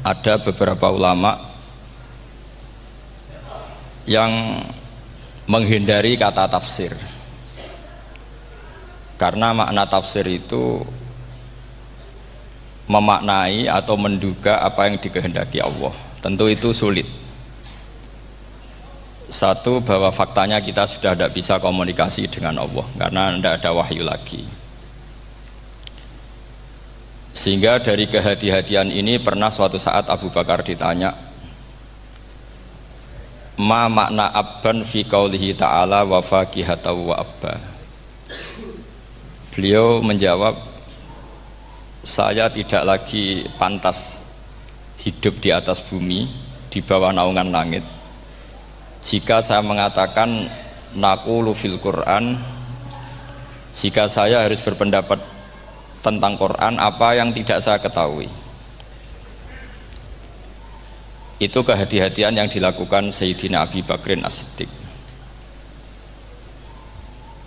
ada beberapa ulama yang menghindari kata tafsir karena makna tafsir itu memaknai atau menduga apa yang dikehendaki Allah. Tentu itu sulit. Satu, bahwa faktanya kita sudah tidak bisa komunikasi dengan Allah karena tidak ada wahyu lagi. Sehingga dari kehati-hatian ini pernah suatu saat Abu Bakar ditanya, ma makna abban fi qaulihi ta'ala wa faqihata wa abba. Beliau menjawab, saya tidak lagi pantas hidup di atas bumi di bawah naungan langit jika saya mengatakan naqulu fil Quran, jika saya harus berpendapat tentang Quran apa yang tidak saya ketahui. Itu kehati-hatian yang dilakukan Sayyidina Abi Bakrin As-Siddiq.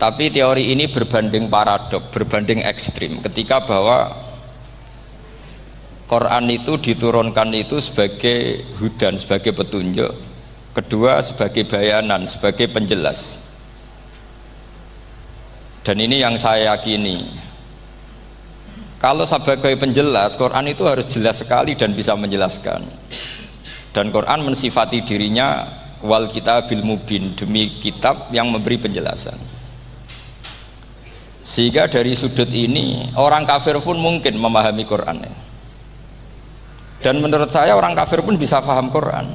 Tapi teori ini berbanding paradok, berbanding ekstrim ketika bahwa Quran itu diturunkan itu sebagai hudan, sebagai petunjuk, kedua sebagai bayanan, sebagai penjelas. Dan ini yang saya yakini, kalau sebagai penjelas, Quran itu harus jelas sekali dan bisa menjelaskan. Dan Quran mensifati dirinya wal kitabil mubin, demi kitab yang memberi penjelasan. Sehingga dari sudut ini orang kafir pun mungkin memahami Quran. Dan menurut saya orang kafir pun bisa paham Quran.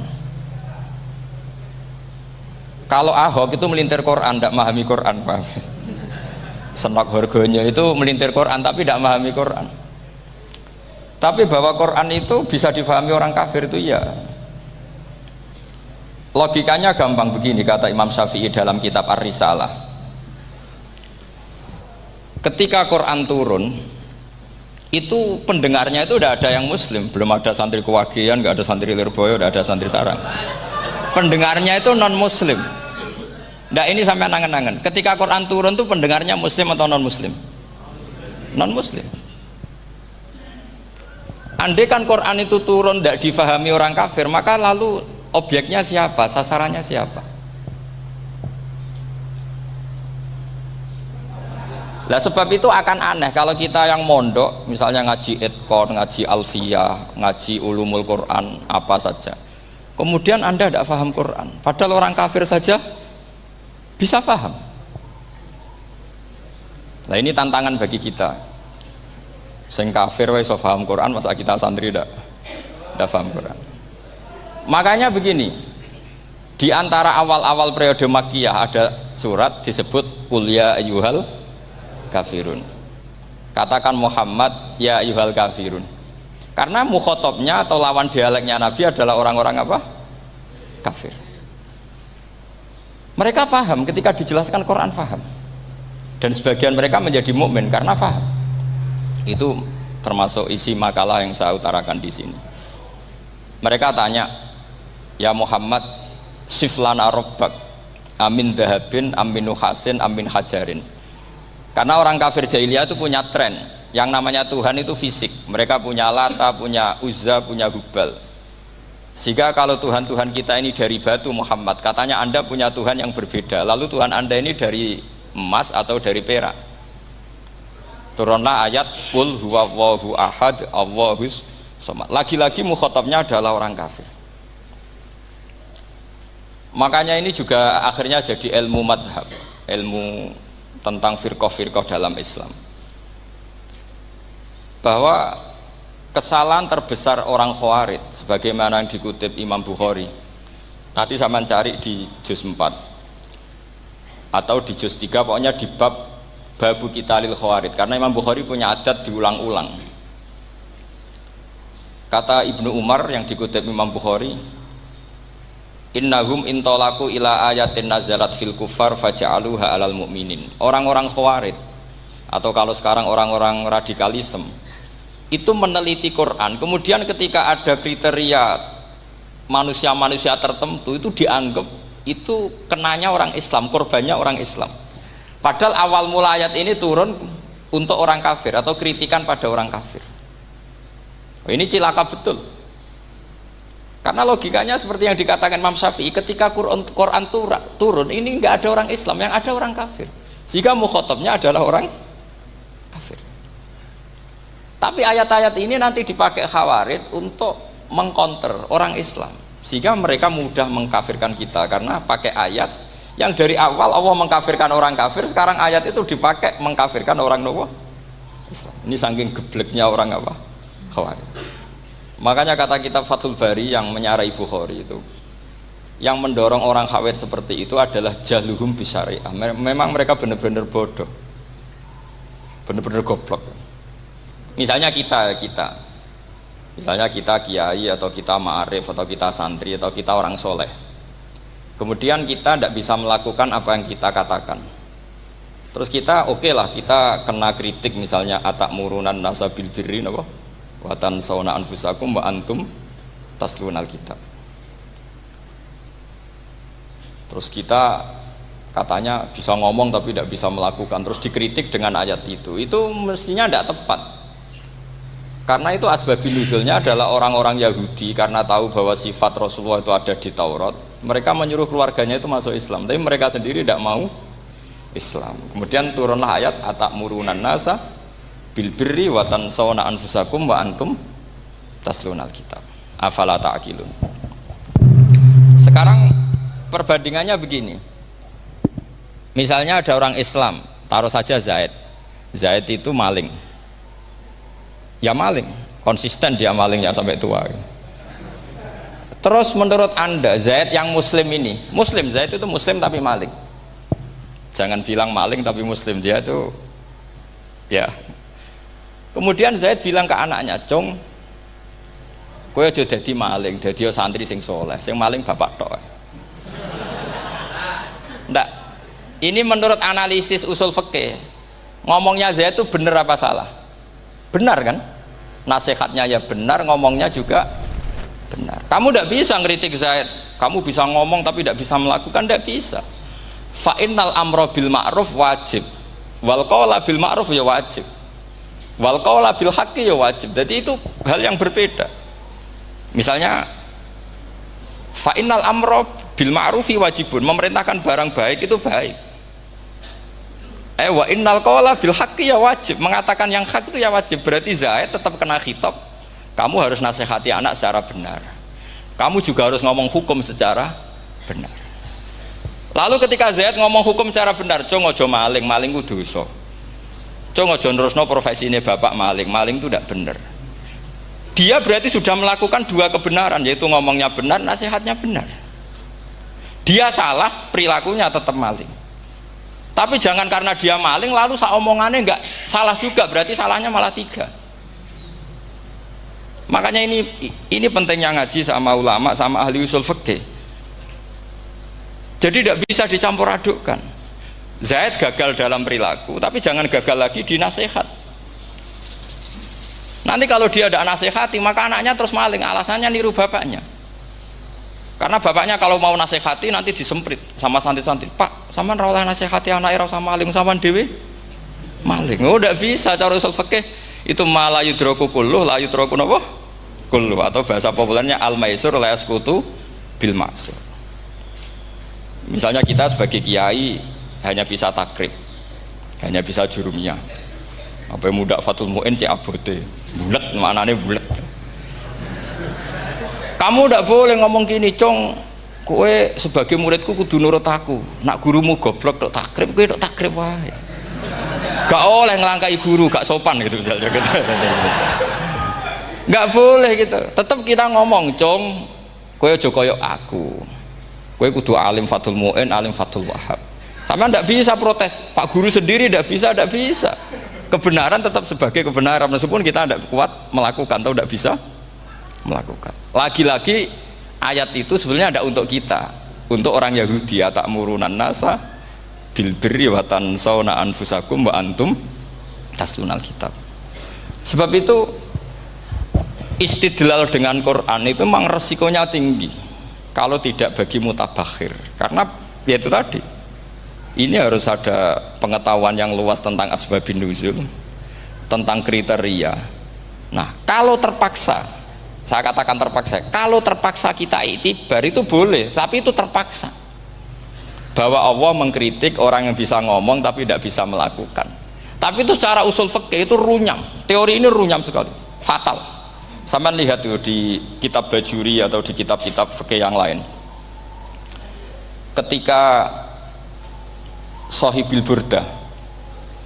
Kalau Ahok itu melintir Quran, tidak memahami Quran, paham? Senok harganya itu melintir Quran tapi tidak memahami Quran. Tapi bahwa Quran itu bisa difahami orang kafir itu ya. Logikanya gampang begini, kata Imam Syafi'i dalam kitab Ar-Risalah. Ketika Quran turun, itu pendengarnya itu udah ada yang muslim, belum ada santri Kewagian, nggak ada santri Lirboyo, udah ada santri Sarang. Pendengarnya itu non muslim. Nah ini sampai angen-angen, ketika Quran turun tuh pendengarnya muslim atau non muslim? Non muslim. Andai kan Quran itu turun tidak difahami orang kafir, maka lalu objeknya siapa, sasarannya siapa? Lah sebab itu akan aneh kalau kita yang mondok, misalnya ngaji Edkon, ngaji Alfiyah, ngaji Ulumul Quran, apa saja. Kemudian Anda tidak paham Quran, padahal orang kafir saja bisa paham. Nah ini tantangan bagi kita. Sing kafir wis paham Quran, masa kita santri tidak paham Quran. Makanya begini, di antara awal-awal periode Makkiyah ada surat disebut Qul ya ayyuhal kafirun. Katakan Muhammad ya ayyuhal kafirun. Karena mukhotabnya atau lawan dialeknya Nabi adalah orang-orang apa? Kafir. Mereka paham ketika dijelaskan Quran, paham. Dan sebagian mereka menjadi mukmin karena paham. Itu termasuk isi makalah yang saya utarakan di sini. Mereka tanya, ya Muhammad, siflana rabbak amin dahabin amin nuhasin amin hajarin. Karena orang kafir jahiliyah itu punya tren yang namanya Tuhan itu fisik. Mereka punya Lata, punya Uzza, punya Hubal. Sehingga kalau Tuhan-Tuhan kita ini dari batu, Muhammad, katanya Anda punya Tuhan yang berbeda. Lalu Tuhan Anda ini dari emas atau dari perak. Turunlah ayat Qul huwallahu ahad Allahus samad. Lagi-lagi mukhatabnya adalah orang kafir. Makanya ini juga akhirnya jadi ilmu madhab, ilmu tentang firqah-firqah dalam Islam, bahwa kesalahan terbesar orang Khawarij sebagaimana yang dikutip Imam Bukhari, nanti saya mencari di juz 4 atau di juz 3, pokoknya di bab babu qitalil Khawarij, karena Imam Bukhari punya adat diulang-ulang. Kata Ibnu Umar yang dikutip Imam Bukhari, innahum intolaku ila ayatin nazalat fil kufar faja'aluha alal mu'minin. Orang-orang Khawarij atau kalau sekarang orang-orang radikalisme itu meneliti Quran, kemudian ketika ada kriteria manusia-manusia tertentu itu dianggap itu kenanya orang Islam, korbannya orang Islam. Padahal awal mula ayat ini turun untuk orang kafir atau kritikan pada orang kafir. Ini cilaka betul. Karena logikanya seperti yang dikatakan Imam Syafi'i, ketika Quran turun ini nggak ada orang Islam, yang ada orang kafir, sehingga mukhatabnya adalah orang kafir. Tapi ayat-ayat ini nanti dipakai Khawarij untuk mengcounter orang Islam, sehingga mereka mudah mengkafirkan kita karena pakai ayat yang dari awal Allah mengkafirkan orang kafir, sekarang ayat itu dipakai mengkafirkan orang Islam. Ini saking gebleknya orang apa? Khawarij. Makanya kata kitab Fathul Bari yang menyarai Bukhari itu, yang mendorong orang Khawarij seperti itu adalah jahluhum bisyariah. Memang mereka benar-benar bodoh, benar-benar goblok. Misalnya kita kiai atau kita ma'arif atau kita santri atau kita orang soleh, kemudian kita tidak bisa melakukan apa yang kita katakan, terus kita oke lah, kita kena kritik misalnya atakmurunan nasa bil birri apa watan sauna anfusakum wa antum taslunal kitab. Terus kita katanya bisa ngomong tapi tidak bisa melakukan, terus dikritik dengan ayat itu mestinya tidak tepat. Karena itu asbabun nuzulnya adalah orang-orang Yahudi karena tahu bahwa sifat Rasulullah itu ada di Taurat, mereka menyuruh keluarganya itu masuk Islam, tapi mereka sendiri tidak mau Islam. Kemudian turunlah ayat atakmurunan nasa bil birri wa tansawna anfusakum wa antum taslunal kitab afala ta'qilun. Sekarang perbandingannya begini, misalnya ada orang Islam, taruh saja Zaid itu maling, ya maling, konsisten dia malingnya sampai tua. Terus menurut Anda Zaid yang muslim ini, Zaid itu muslim tapi maling, jangan bilang maling tapi muslim, dia itu ya. Kemudian Zaid bilang ke anaknya, "Cung, kowe aja dadi maling, dadi santri sing soleh, sing maling bapak tok." Ndak. Ini menurut analisis usul fikih. Ngomongnya Zaid itu benar apa salah? Benar kan? Nasihatnya ya benar, ngomongnya juga benar. Kamu ndak bisa ngeritik Zaid. Kamu bisa ngomong tapi ndak bisa melakukan, ndak bisa. Fa innal amra bil ma'ruf wajib. Wal qawla bil ma'ruf ya wajib. Wal qaula bil haqqi ya wajib. Jadi itu hal yang berbeda. Misalnya fa innal amra bil ma'rufi wajibun, memerintahkan barang baik itu baik. Wa innal qaula bil haqqi ya wajib, mengatakan yang hak itu ya wajib. Berarti Zaid tetap kena khitab. Kamu harus nasihati anak secara benar. Kamu juga harus ngomong hukum secara benar. Lalu ketika Zaid ngomong hukum secara benar, cung aja maling, maling ku dosa. Cung aja nerusno profesi ini bapak maling itu tidak benar. Dia berarti sudah melakukan dua kebenaran, yaitu ngomongnya benar, nasihatnya benar. Dia salah, perilakunya tetap maling. Tapi jangan karena dia maling lalu omongannya enggak salah juga, berarti salahnya malah tiga. Makanya ini pentingnya ngaji sama ulama, sama ahli usul fikih. Jadi tidak bisa dicampur adukkan. Zaid gagal dalam perilaku, tapi jangan gagal lagi di nasihat. Nanti kalau dia tidak nasihati, maka anaknya terus maling, alasannya niru bapaknya. Karena bapaknya kalau mau nasihati nanti disemprit sama santri-santri, "Pak, sampean ra oleh nasihati anake ra usah maling, sampean dhewe maling." Oh, tidak bisa cara usul fikih. Itu malah yudroku kulluh, la yudroku napa? Kulluh, atau bahasa populernya al-maisur la yasqutu bil ma'sur. Misalnya kita sebagai kiai hanya bisa takrib, hanya bisa jurumiyah, apa muda fatul mu'in cek abote bulet, maknanya bulet. Kamu tidak boleh ngomong gini, "Cung, kowe sebagai muridku kudu nurut aku, nak gurumu goblok tok takrib, kowe tok takrib wae." Gak oleh ngelangkai guru, gak sopan gitu misalnya gitu. Gak boleh gitu, tetap kita ngomong, "Cung, kowe aja koyok aku, kowe kudu alim fatul mu'in, alim fatul wahab." Sama tidak bisa protes, Pak Guru sendiri tidak bisa. Kebenaran tetap sebagai kebenaran, meskipun kita tidak kuat melakukan atau tidak bisa melakukan. Lagi-lagi ayat itu sebenarnya ada untuk kita, untuk orang Yahudi, atakmurunan nasa bil birri wa tansawna anfusakum wa antum taslunal kitab. Sebab itu istidlal dengan Quran itu memang resikonya tinggi kalau tidak bagi mutabakhir, karena ya itu tadi, ini harus ada pengetahuan yang luas tentang asbabun nuzul, tentang kriteria. Nah, kalau terpaksa Saya katakan terpaksa. Kalau terpaksa kita iktibar itu boleh, tapi itu terpaksa. Bahwa Allah mengkritik orang yang bisa ngomong tapi tidak bisa melakukan. Tapi itu secara usul fikih itu runyam. Teori ini runyam sekali, fatal. Sampai lihat tuh di kitab Bajuri atau di kitab-kitab fikih yang lain. Ketika Shahibil Burdah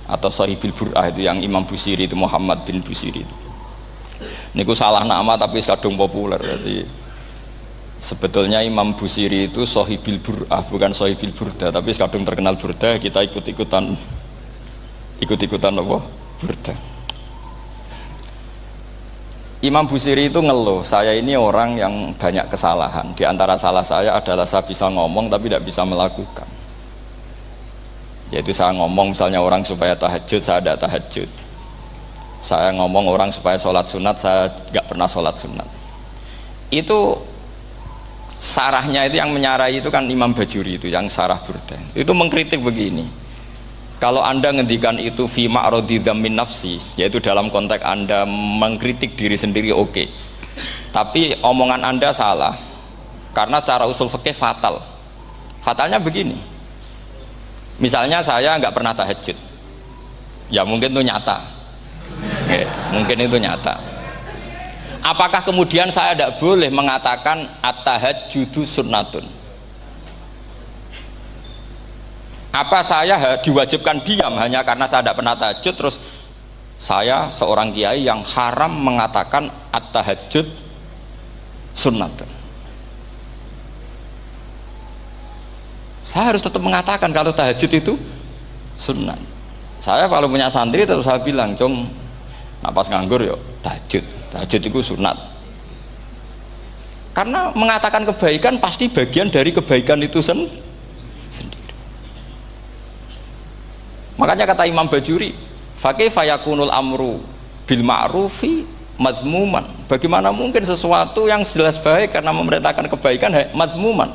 atau Shahibil Bur'ah itu yang Imam Busiri itu, Muhammad bin Busiri itu. Niku salah nama tapi kadung populer. Jadi sebetulnya Imam Busiri itu Shahibil Bur'ah bukan Shahibil Burdah, tapi kadung terkenal Burdah, kita ikut-ikutan apa? Burdah. Imam Busiri itu ngeluh, saya ini orang yang banyak kesalahan. Di antara salah saya adalah saya bisa ngomong tapi tidak bisa melakukan. Yaitu saya ngomong misalnya orang supaya tahajud, saya tidak tahajud. Saya ngomong orang supaya sholat sunat, saya nggak pernah sholat sunat. Itu sarahnya itu yang menyarai itu kan Imam Bajuri itu yang sarah Burdah. Itu mengkritik begini. Kalau Anda ngendikan itu fi ma'radi dzammin nafsi, yaitu dalam konteks Anda mengkritik diri sendiri oke. Tapi omongan Anda salah. Karena secara usul fikih fatal. Fatalnya begini. Misalnya saya nggak pernah tahajud. Ya mungkin itu nyata. Oke, mungkin itu nyata. Apakah kemudian saya tidak boleh mengatakan at-tahajjudu sunnatun? Apa saya diwajibkan diam hanya karena saya tidak pernah tahajud, terus saya seorang kiai yang haram mengatakan at-tahajjud sunnatun? Saya harus tetap mengatakan kalau tahajud itu sunnah. Saya kalau punya santri terus saya bilang, "Cung, napas nganggur yuk tahajud itu sunat." Karena mengatakan kebaikan pasti bagian dari kebaikan itu sendiri. Makanya kata Imam Bajuri, fakaifa yakunul amru bil ma'rufi mazmuman. Bagaimana mungkin sesuatu yang jelas baik karena memerintahkan kebaikan mazmuman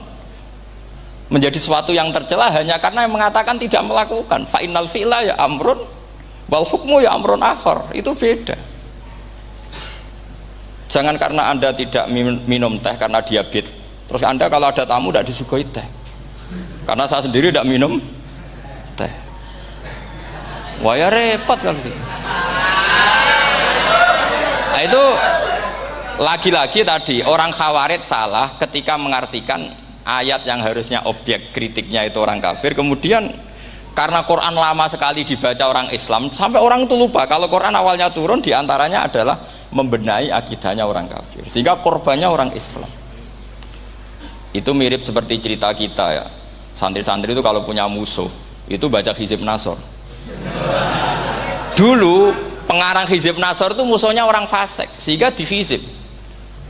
menjadi sesuatu yang tercela hanya karena yang mengatakan tidak melakukan. Fa innal fi'la ya amrun wal hukmu ya amrun akhar. Itu beda. Jangan karena Anda tidak minum teh karena diabetes, terus Anda kalau ada tamu tidak disuguhi teh. Karena saya sendiri tidak minum teh. Wah ya repot kalau gitu. Nah, itu lagi-lagi tadi orang Khawarij salah ketika mengartikan ayat yang harusnya objek kritiknya itu orang kafir, kemudian karena Quran lama sekali dibaca orang Islam sampai orang itu lupa kalau Quran awalnya turun diantaranya adalah membenahi akidahnya orang kafir, sehingga korbannya orang Islam. Itu mirip seperti cerita kita ya, santri-santri itu kalau punya musuh itu baca Hizib Nasor. Dulu pengarang Hizib Nasor itu musuhnya orang fasik, sehingga dihizib.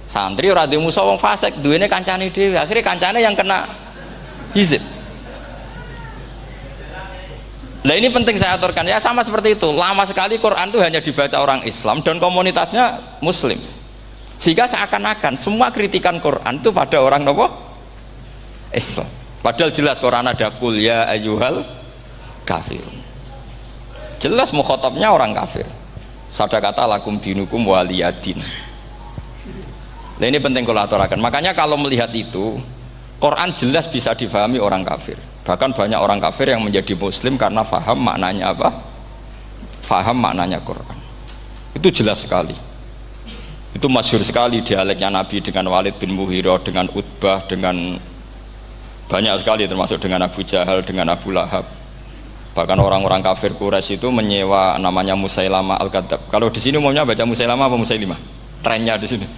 Santri ora duwe musuh wong fasik, duwene kancane dhewe, akhirnya kancane yang kena hizib. Nah ini penting saya aturkan ya, sama seperti itu. Lama sekali Quran itu hanya dibaca orang Islam dan komunitasnya Muslim, sehingga seakan-akan semua kritikan Quran itu pada orang nopo Islam. Padahal jelas Quran ada kul ya ayyuhal kafirun. Jelas mukhatabnya orang kafir. Sadaqata lakum dinukum waliyadin. Nah ini penting kalau aturakan. Makanya kalau melihat itu, Quran jelas bisa difahami orang kafir. Bahkan banyak orang kafir yang menjadi muslim karena faham maknanya apa? Faham maknanya Quran. Itu jelas sekali. Itu masyhur sekali dialeknya Nabi dengan Walid bin Mughirah, dengan Utbah, dengan banyak sekali termasuk dengan Abu Jahal, dengan Abu Lahab. Bahkan orang-orang kafir Quraisy itu menyewa namanya Musailamah Al-Kadzab. Kalau di sini umumnya baca Musailamah apa Musailimah? Trennya di sini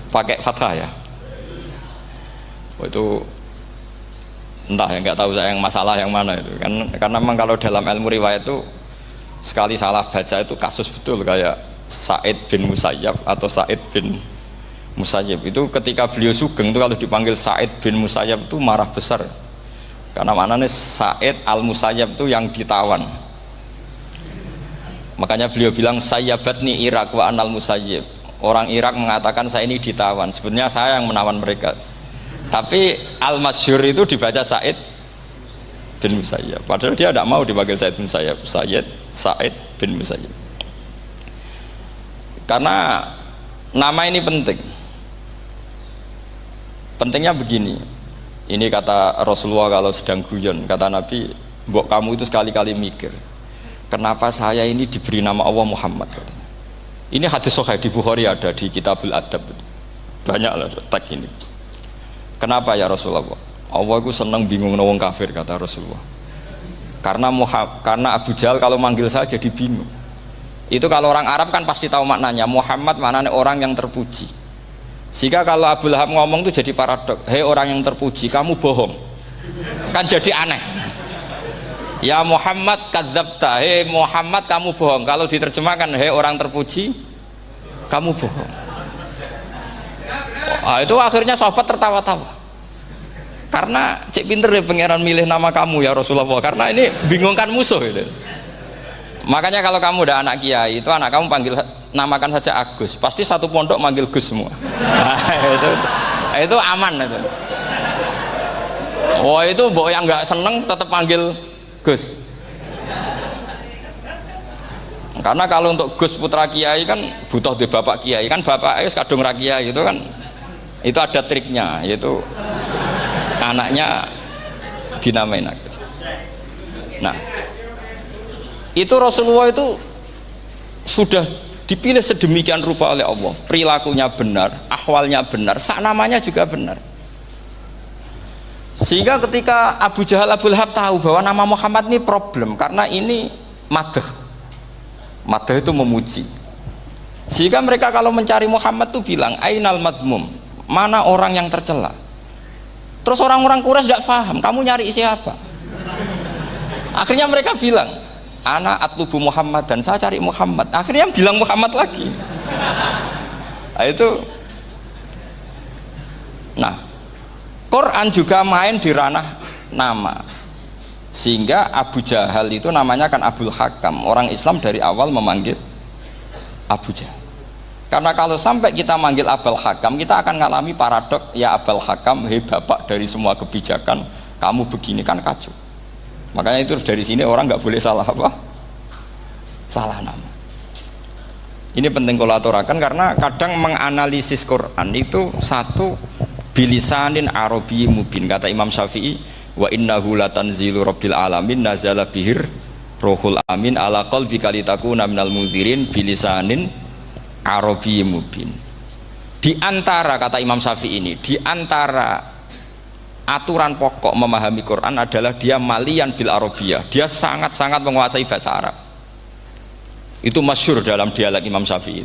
pakai fathah ya. Oh, itu entah ya, nggak tahu saya yang masalah yang mana itu kan, karena memang kalau dalam ilmu riwayat itu sekali salah baca itu kasus betul, kayak Sa'id bin Musayyab atau Sa'id bin Musayyib itu ketika beliau sugeng itu kalau dipanggil Sa'id bin Musayyab itu marah besar, karena maknanya Sa'id al-Musayyab itu yang ditawan. Makanya beliau bilang sayyabatni Irak wa anal Musayyib. Orang Irak mengatakan saya ini ditawan, sebenarnya saya yang menawan mereka. Tapi al-masyhur itu dibaca Sa'id bin Musayyab, padahal dia tidak mau dipanggil Sa'id bin Musayyab, Sa'id bin Musayyab. Karena Nama ini penting. Pentingnya begini. Ini kata Rasulullah kalau sedang guyon, kata Nabi, mbok kamu itu sekali-kali mikir, kenapa saya ini diberi nama Allah Muhammad, katanya. Ini hadis sahih di Bukhari, ada di Kitabul Adab. Banyak lah tag ini. Kenapa ya Rasulullah? Allah itu senang bingung wong kafir, kata Rasulullah. Karena Abu Jahal kalau manggil saya jadi bingung. Itu kalau orang Arab kan pasti tahu maknanya. Muhammad maknanya orang yang terpuji. Sehingga kalau Abu Lahab ngomong itu jadi paradok. Hei orang yang terpuji, kamu bohong. Kan jadi aneh. Ya Muhammad kadzabta. Hei Muhammad kamu bohong. Kalau diterjemahkan hei orang terpuji, kamu bohong. Itu akhirnya sahabat tertawa-tawa. Karena cek pinter ya pangeran milih nama kamu ya Rasulullah. Karena ini bingungkan musuh gitu. Makanya kalau kamu udah anak kiai, itu anak kamu namakan saja Agus, pasti satu pondok manggil Gus semua. Nah, itu aman itu. Oh itu mbok yang nggak seneng tetap panggil Gus. Karena kalau untuk Gus putra kiai kan butuh di bapak kiai, kan bapak kadung ra kiai itu kan, itu ada triknya, yaitu anaknya dinamain Agus. Nah, itu Rasulullah itu sudah dipilih sedemikian rupa oleh Allah, perilakunya benar, ahwalnya benar, sak namanya juga benar. Sehingga ketika Abu Jahal, Abu Lahab tahu bahwa nama Muhammad ini problem, karena ini madah itu memuji. Sehingga mereka kalau mencari Muhammad itu bilang ainal madmum, mana orang yang tercela. Terus orang-orang Quraisy tidak paham, kamu nyari siapa? Akhirnya mereka bilang, ana atlubu Muhammad, dan saya cari Muhammad. Akhirnya bilang Muhammad lagi. Nah, itu. Nah, Quran juga main di ranah nama. Sehingga Abu Jahal itu namanya kan Abul Hakam. Orang Islam dari awal memanggil Abu Jahal. Karena kalau sampai kita manggil Abul Hakam, kita akan mengalami paradok, ya Abul Hakam, hei bapak dari semua kebijakan, kamu begini, kan kacau. Makanya itu dari sini orang nggak boleh salah apa? Salah nama. Ini penting kalau aturakan, karena kadang menganalisis Quran itu satu bilisanin arabi mubin, kata Imam Syafi'i, wa innahu latanzilu rabbil alamin nazala bihir rohul amin ala qalbika litakuna minal mudhirin bilisanin arabi mubin. Di antara, kata Imam Syafi'i ini, di antara aturan pokok memahami Quran adalah dia malian bil arabiyah, dia sangat-sangat menguasai bahasa Arab. Itu masyhur dalam dialek Imam Syafi'i.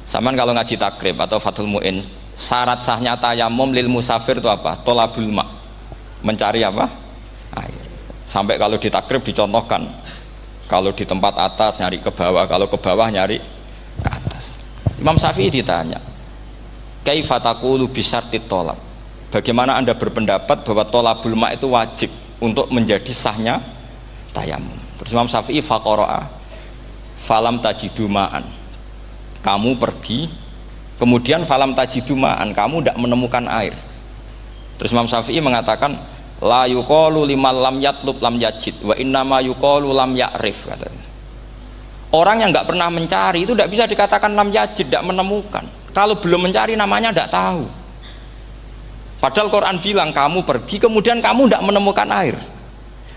Saman kalau ngaji takrib atau Fathul Mu'in, syarat sahnya tayamum lil musafir itu apa? Tolabul ma', mencari apa? Air. Sampai kalau di takrib dicontohkan, kalau di tempat atas nyari ke bawah, kalau ke bawah nyari ke atas. Imam Syafi'i ditanya, kaifa taqulu bi syartit tolab, bagaimana anda berpendapat bahwa tolabul ma' itu wajib untuk menjadi sahnya tayamum? Terus Imam Syafi'i faqara'a falam tajidu ma'an, kamu pergi kemudian falam tajidu ma'an, kamu tidak menemukan air. Terus Imam Syafi'i mengatakan la yuqalu liman lam yatlub lam yajid wa innama yuqalu lam ya'rif, katanya. Orang yang nggak pernah mencari itu tidak bisa dikatakan lam yajid, tidak menemukan. Kalau belum mencari namanya tidak tahu. Padahal Quran bilang kamu pergi kemudian kamu tidak menemukan air.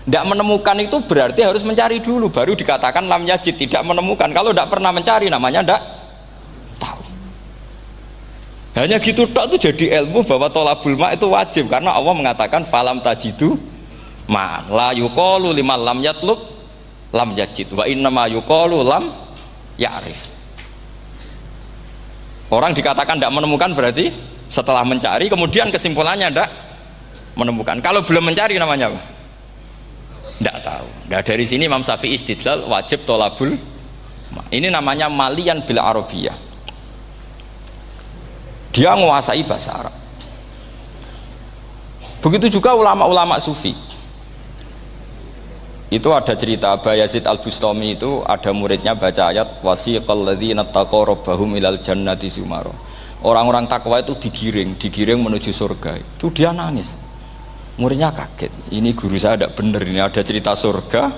Tidak menemukan itu berarti harus mencari dulu, baru dikatakan lam yajid, tidak menemukan. Kalau tidak pernah mencari namanya tidak tahu. Hanya gitu tok itu jadi ilmu bahwa tolabul ma' itu wajib, karena Allah mengatakan falam tajidu ma la yuqalu liman lam yatlub lam yajid wa innama yuqalu lam ya'rif. Orang dikatakan tidak menemukan berarti setelah mencari kemudian kesimpulannya tidak menemukan. Kalau belum mencari namanya apa? Tidak tahu. Nah, dari sini Imam Syafi'i istidlal wajib tolabul ma'. Ini namanya malian bil arabiyah. Dia menguasai bahasa Arab. Begitu juga ulama-ulama sufi. Itu ada cerita Bayazid Al-Bustami, itu ada muridnya baca ayat wasiqal ladzina taqaw rabbahum ilal jannati zumara. Orang-orang takwa itu digiring menuju surga. Itu dia nangis. Muridnya kaget. Ini guru saya tidak benar, ini ada cerita surga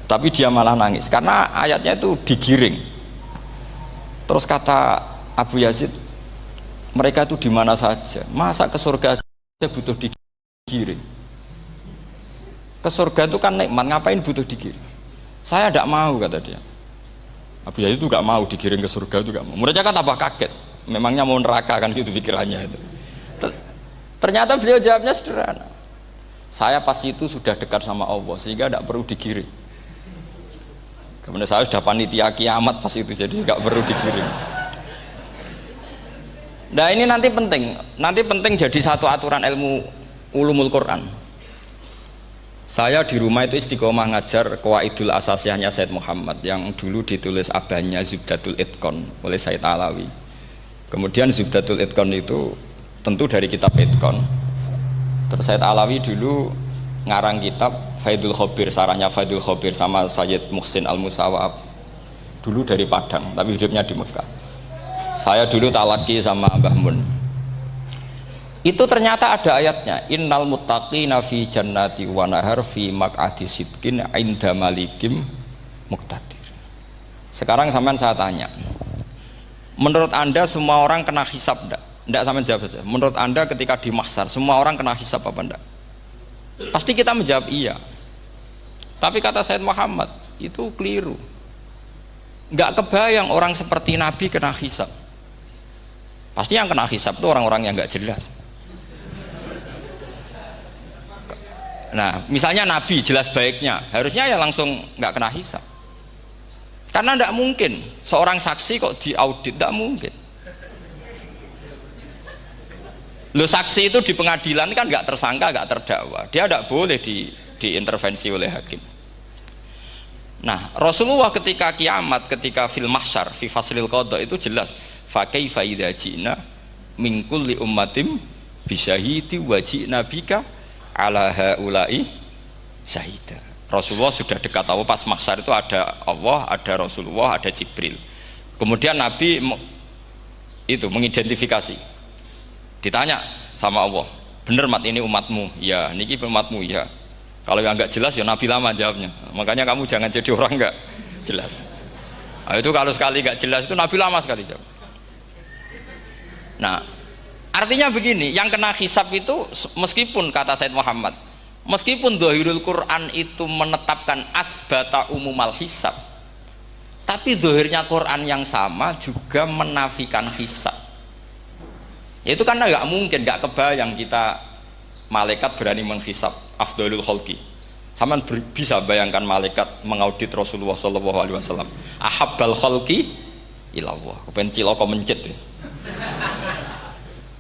tapi dia malah nangis karena ayatnya itu digiring. Terus kata Abu Yazid, mereka itu di mana saja, masa ke surga aja butuh digiring? Ke surga itu kan nikmat, ngapain butuh digiring? Saya tidak mau, kata dia. Abu Yazid itu gak mau digiring ke surga, itu gak mau. Mereka kan tambah kaget, memangnya mau neraka kan gitu pikirannya itu. Ternyata beliau jawabnya sederhana, saya pas itu sudah dekat sama Allah sehingga tidak perlu digiring. Kemudian saya sudah panitia kiamat pas itu, jadi nggak perlu digiring. Nah ini nanti penting jadi satu aturan ilmu ulumul Quran. Saya di rumah itu istiqomah ngajar Qawaidul Asasiyahnya Said Muhammad yang dulu ditulis abahnya Zubdatul Itqan oleh Said Alawi. Kemudian Zubdatul Itqan itu tentu dari kitab Itqan. Terus Said Alawi dulu ngarang kitab Faidul Khobir, sarahnya Faidul Khobir sama Sayyid Muhsin Al-Musawab, dulu dari Padang tapi hidupnya di Mekah. Saya dulu talaki sama Mbah Mun. Itu ternyata ada ayatnya, innal muttaqina fi jannati wa nahar fi maq'adi sidqin 'inda malikim muqtadir. Sekarang sampean saya tanya, menurut Anda semua orang kena hisab enggak? Enggak, sampean jawab saja. Menurut Anda ketika di mahsyar semua orang kena hisab apa enggak? Pasti kita menjawab iya. Tapi kata Said Muhammad itu keliru. Enggak kebayang orang seperti Nabi kena hisab. Pasti yang kena hisab itu orang-orang yang enggak jelas. Nah, misalnya Nabi jelas baiknya, harusnya ya langsung nggak kena hisab. Karena tidak mungkin seorang saksi kok diaudit, tidak mungkin. Lo saksi itu di pengadilan kan nggak tersangka, nggak terdakwa, dia tidak boleh diintervensi oleh hakim. Nah, Rasulullah ketika kiamat, ketika fil mahsyar, fi faslil qada itu jelas, fa kaifa idza ji'na min kulli ummatin bisyahidi wa ji'na bika ala haula'i syahida. Rasulullah sudah dekat Allah, pas mahsyar itu ada Allah, ada Rasulullah, ada Jibril. Kemudian Nabi itu mengidentifikasi, ditanya sama Allah, bener mat ini umatmu? Ya, niki umatmu ya. Kalau yang enggak jelas ya Nabi lama jawabnya. Makanya kamu jangan jadi orang enggak jelas. Nah, itu kalau sekali enggak jelas itu Nabi lama sekali jawab. Nah, artinya begini, yang kena hisab itu meskipun kata Said Muhammad, meskipun Dhahirul Quran itu menetapkan asbata umumal hisab, tapi zahirnya Quran yang sama juga menafikan hisab. Itu karena nggak mungkin, nggak kebayang kita malaikat berani menghisab afdhalul khalqi. Sama bisa bayangkan malaikat mengaudit Rasulullah SAW, ahabbal khalqi ilallah, kepen cilaka mencit ya.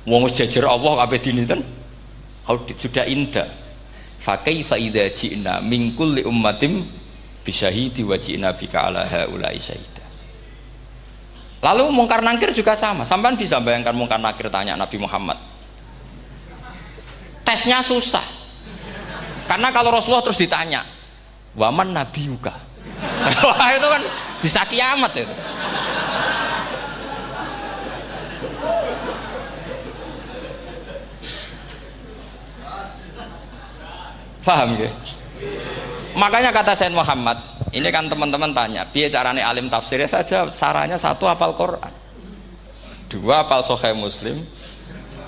Wong jajar Allah kabeh dinten audit sudah indah. Fa kaifa idza ji'na min kulli ummatin bisyahidi wa ji'na bika ala haula'i syahida. Lalu mungkar nakir juga sama. Sampean bisa bayangkan mungkar nakir tanya Nabi Muhammad. Tesnya susah. Karena kalau Rasulullah terus ditanya, "Waman nabiyuka?" Wah, itu kan bisa kiamat itu. Paham ya? Makanya kata Said Muhammad, ini kan teman-teman tanya, biar caranya alim tafsirnya saja, caranya satu hafal Quran, dua hafal Sahih Muslim,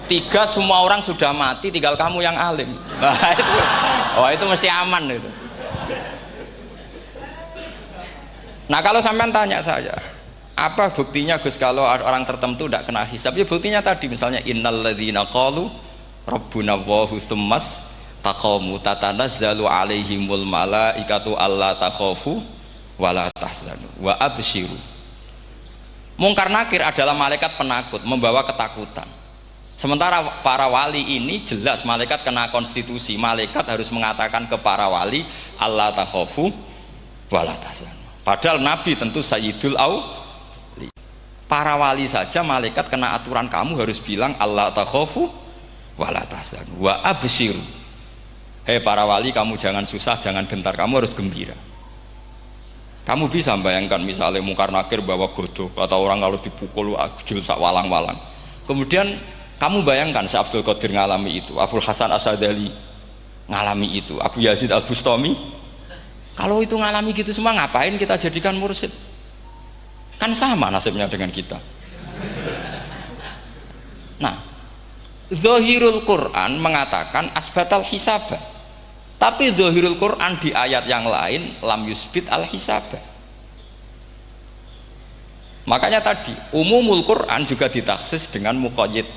tiga semua orang sudah mati, tinggal kamu yang alim. Nah, itu, oh itu mesti aman itu. Nah kalau sampean tanya saya, apa buktinya Gus kalau orang tertentu tidak kena hisab? Ya buktinya tadi, misalnya innalladzina qalu rabbuna Allahu tsummas taqamu tatanazzalu alaihimul malaikatu alla takhafu wala tahzanu wa abshiru. Mungkar nakir adalah malaikat penakut, membawa ketakutan. Sementara para wali ini jelas malaikat kena konstitusi, malaikat harus mengatakan ke para wali alla takhafu wala tahzanu. Padahal Nabi tentu sayyidul auli. Para wali saja malaikat kena aturan, kamu harus bilang alla takhafu wala tahzanu wa abshiru. Hei para wali, kamu jangan susah, jangan gentar, kamu harus gembira. Kamu bisa bayangkan misalnya mungkar nakir bawa godok, atau orang kalau dipukul jul sak walang-walang. Kemudian kamu bayangkan si Abdul Qadir ngalami itu, Abdul Hasan Asadali ngalami itu, Abu Yazid Al-Bustami. Kalau itu ngalami gitu semua, ngapain kita jadikan mursyid? Kan sama nasibnya dengan kita. Zahirul Quran mengatakan asbatal hisabah, tapi zahirul Quran di ayat yang lain lam yusbit al hisabah. Makanya tadi umumul Quran juga ditaksis dengan muqayyid,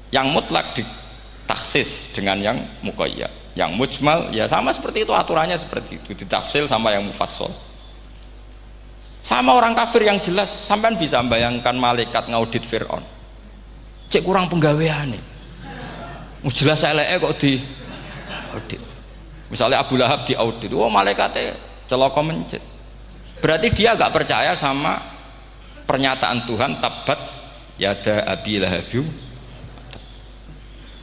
yang mutlak ditaksis dengan yang muqayyad, yang mujmal ya sama seperti itu, aturannya seperti itu, ditafsil sama yang mufassal. Sama orang kafir yang jelas, sampean bisa bayangkan malaikat ngaudit Fir'aun, cek kurang penggaweane, jelas eleke kok di audit. Misalnya Abu Lahab di audit, wah malaikatnya celaka mencet, berarti dia agak percaya sama pernyataan Tuhan tabat yada abi lahabiu.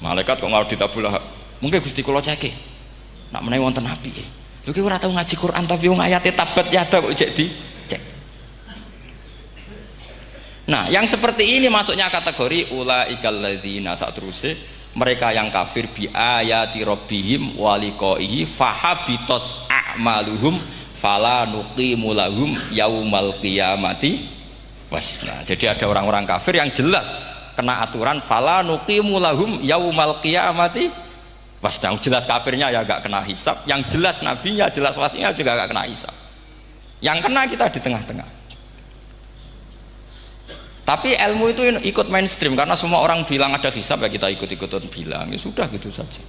Malaikat kok ngaudit Abu Lahab, mungkin Gusti kula ceke nak menawi wonten api lho ki ora tau ngaji Quran tapi wong ayate tabat yada kok cek di cek. Nah yang seperti ini masuknya kategori ulaikal ladzina, saat terusé mereka yang kafir bi ayati rabbihim wa liqaihi fahabitos a'maluhum fala nuqimu lahum yaumal qiyamati wasna. Jadi ada orang-orang kafir yang jelas kena aturan fala nuqimu lahum yaumal qiyamati wasna. Jelas kafirnya ya gak kena hisab, yang jelas nabinya, jelas wasinya juga gak kena hisab, yang kena kita di tengah-tengah. Tapi ilmu itu ikut mainstream karena semua orang bilang ada hisab ya kita ikut-ikutan bilang, ya sudah gitu saja.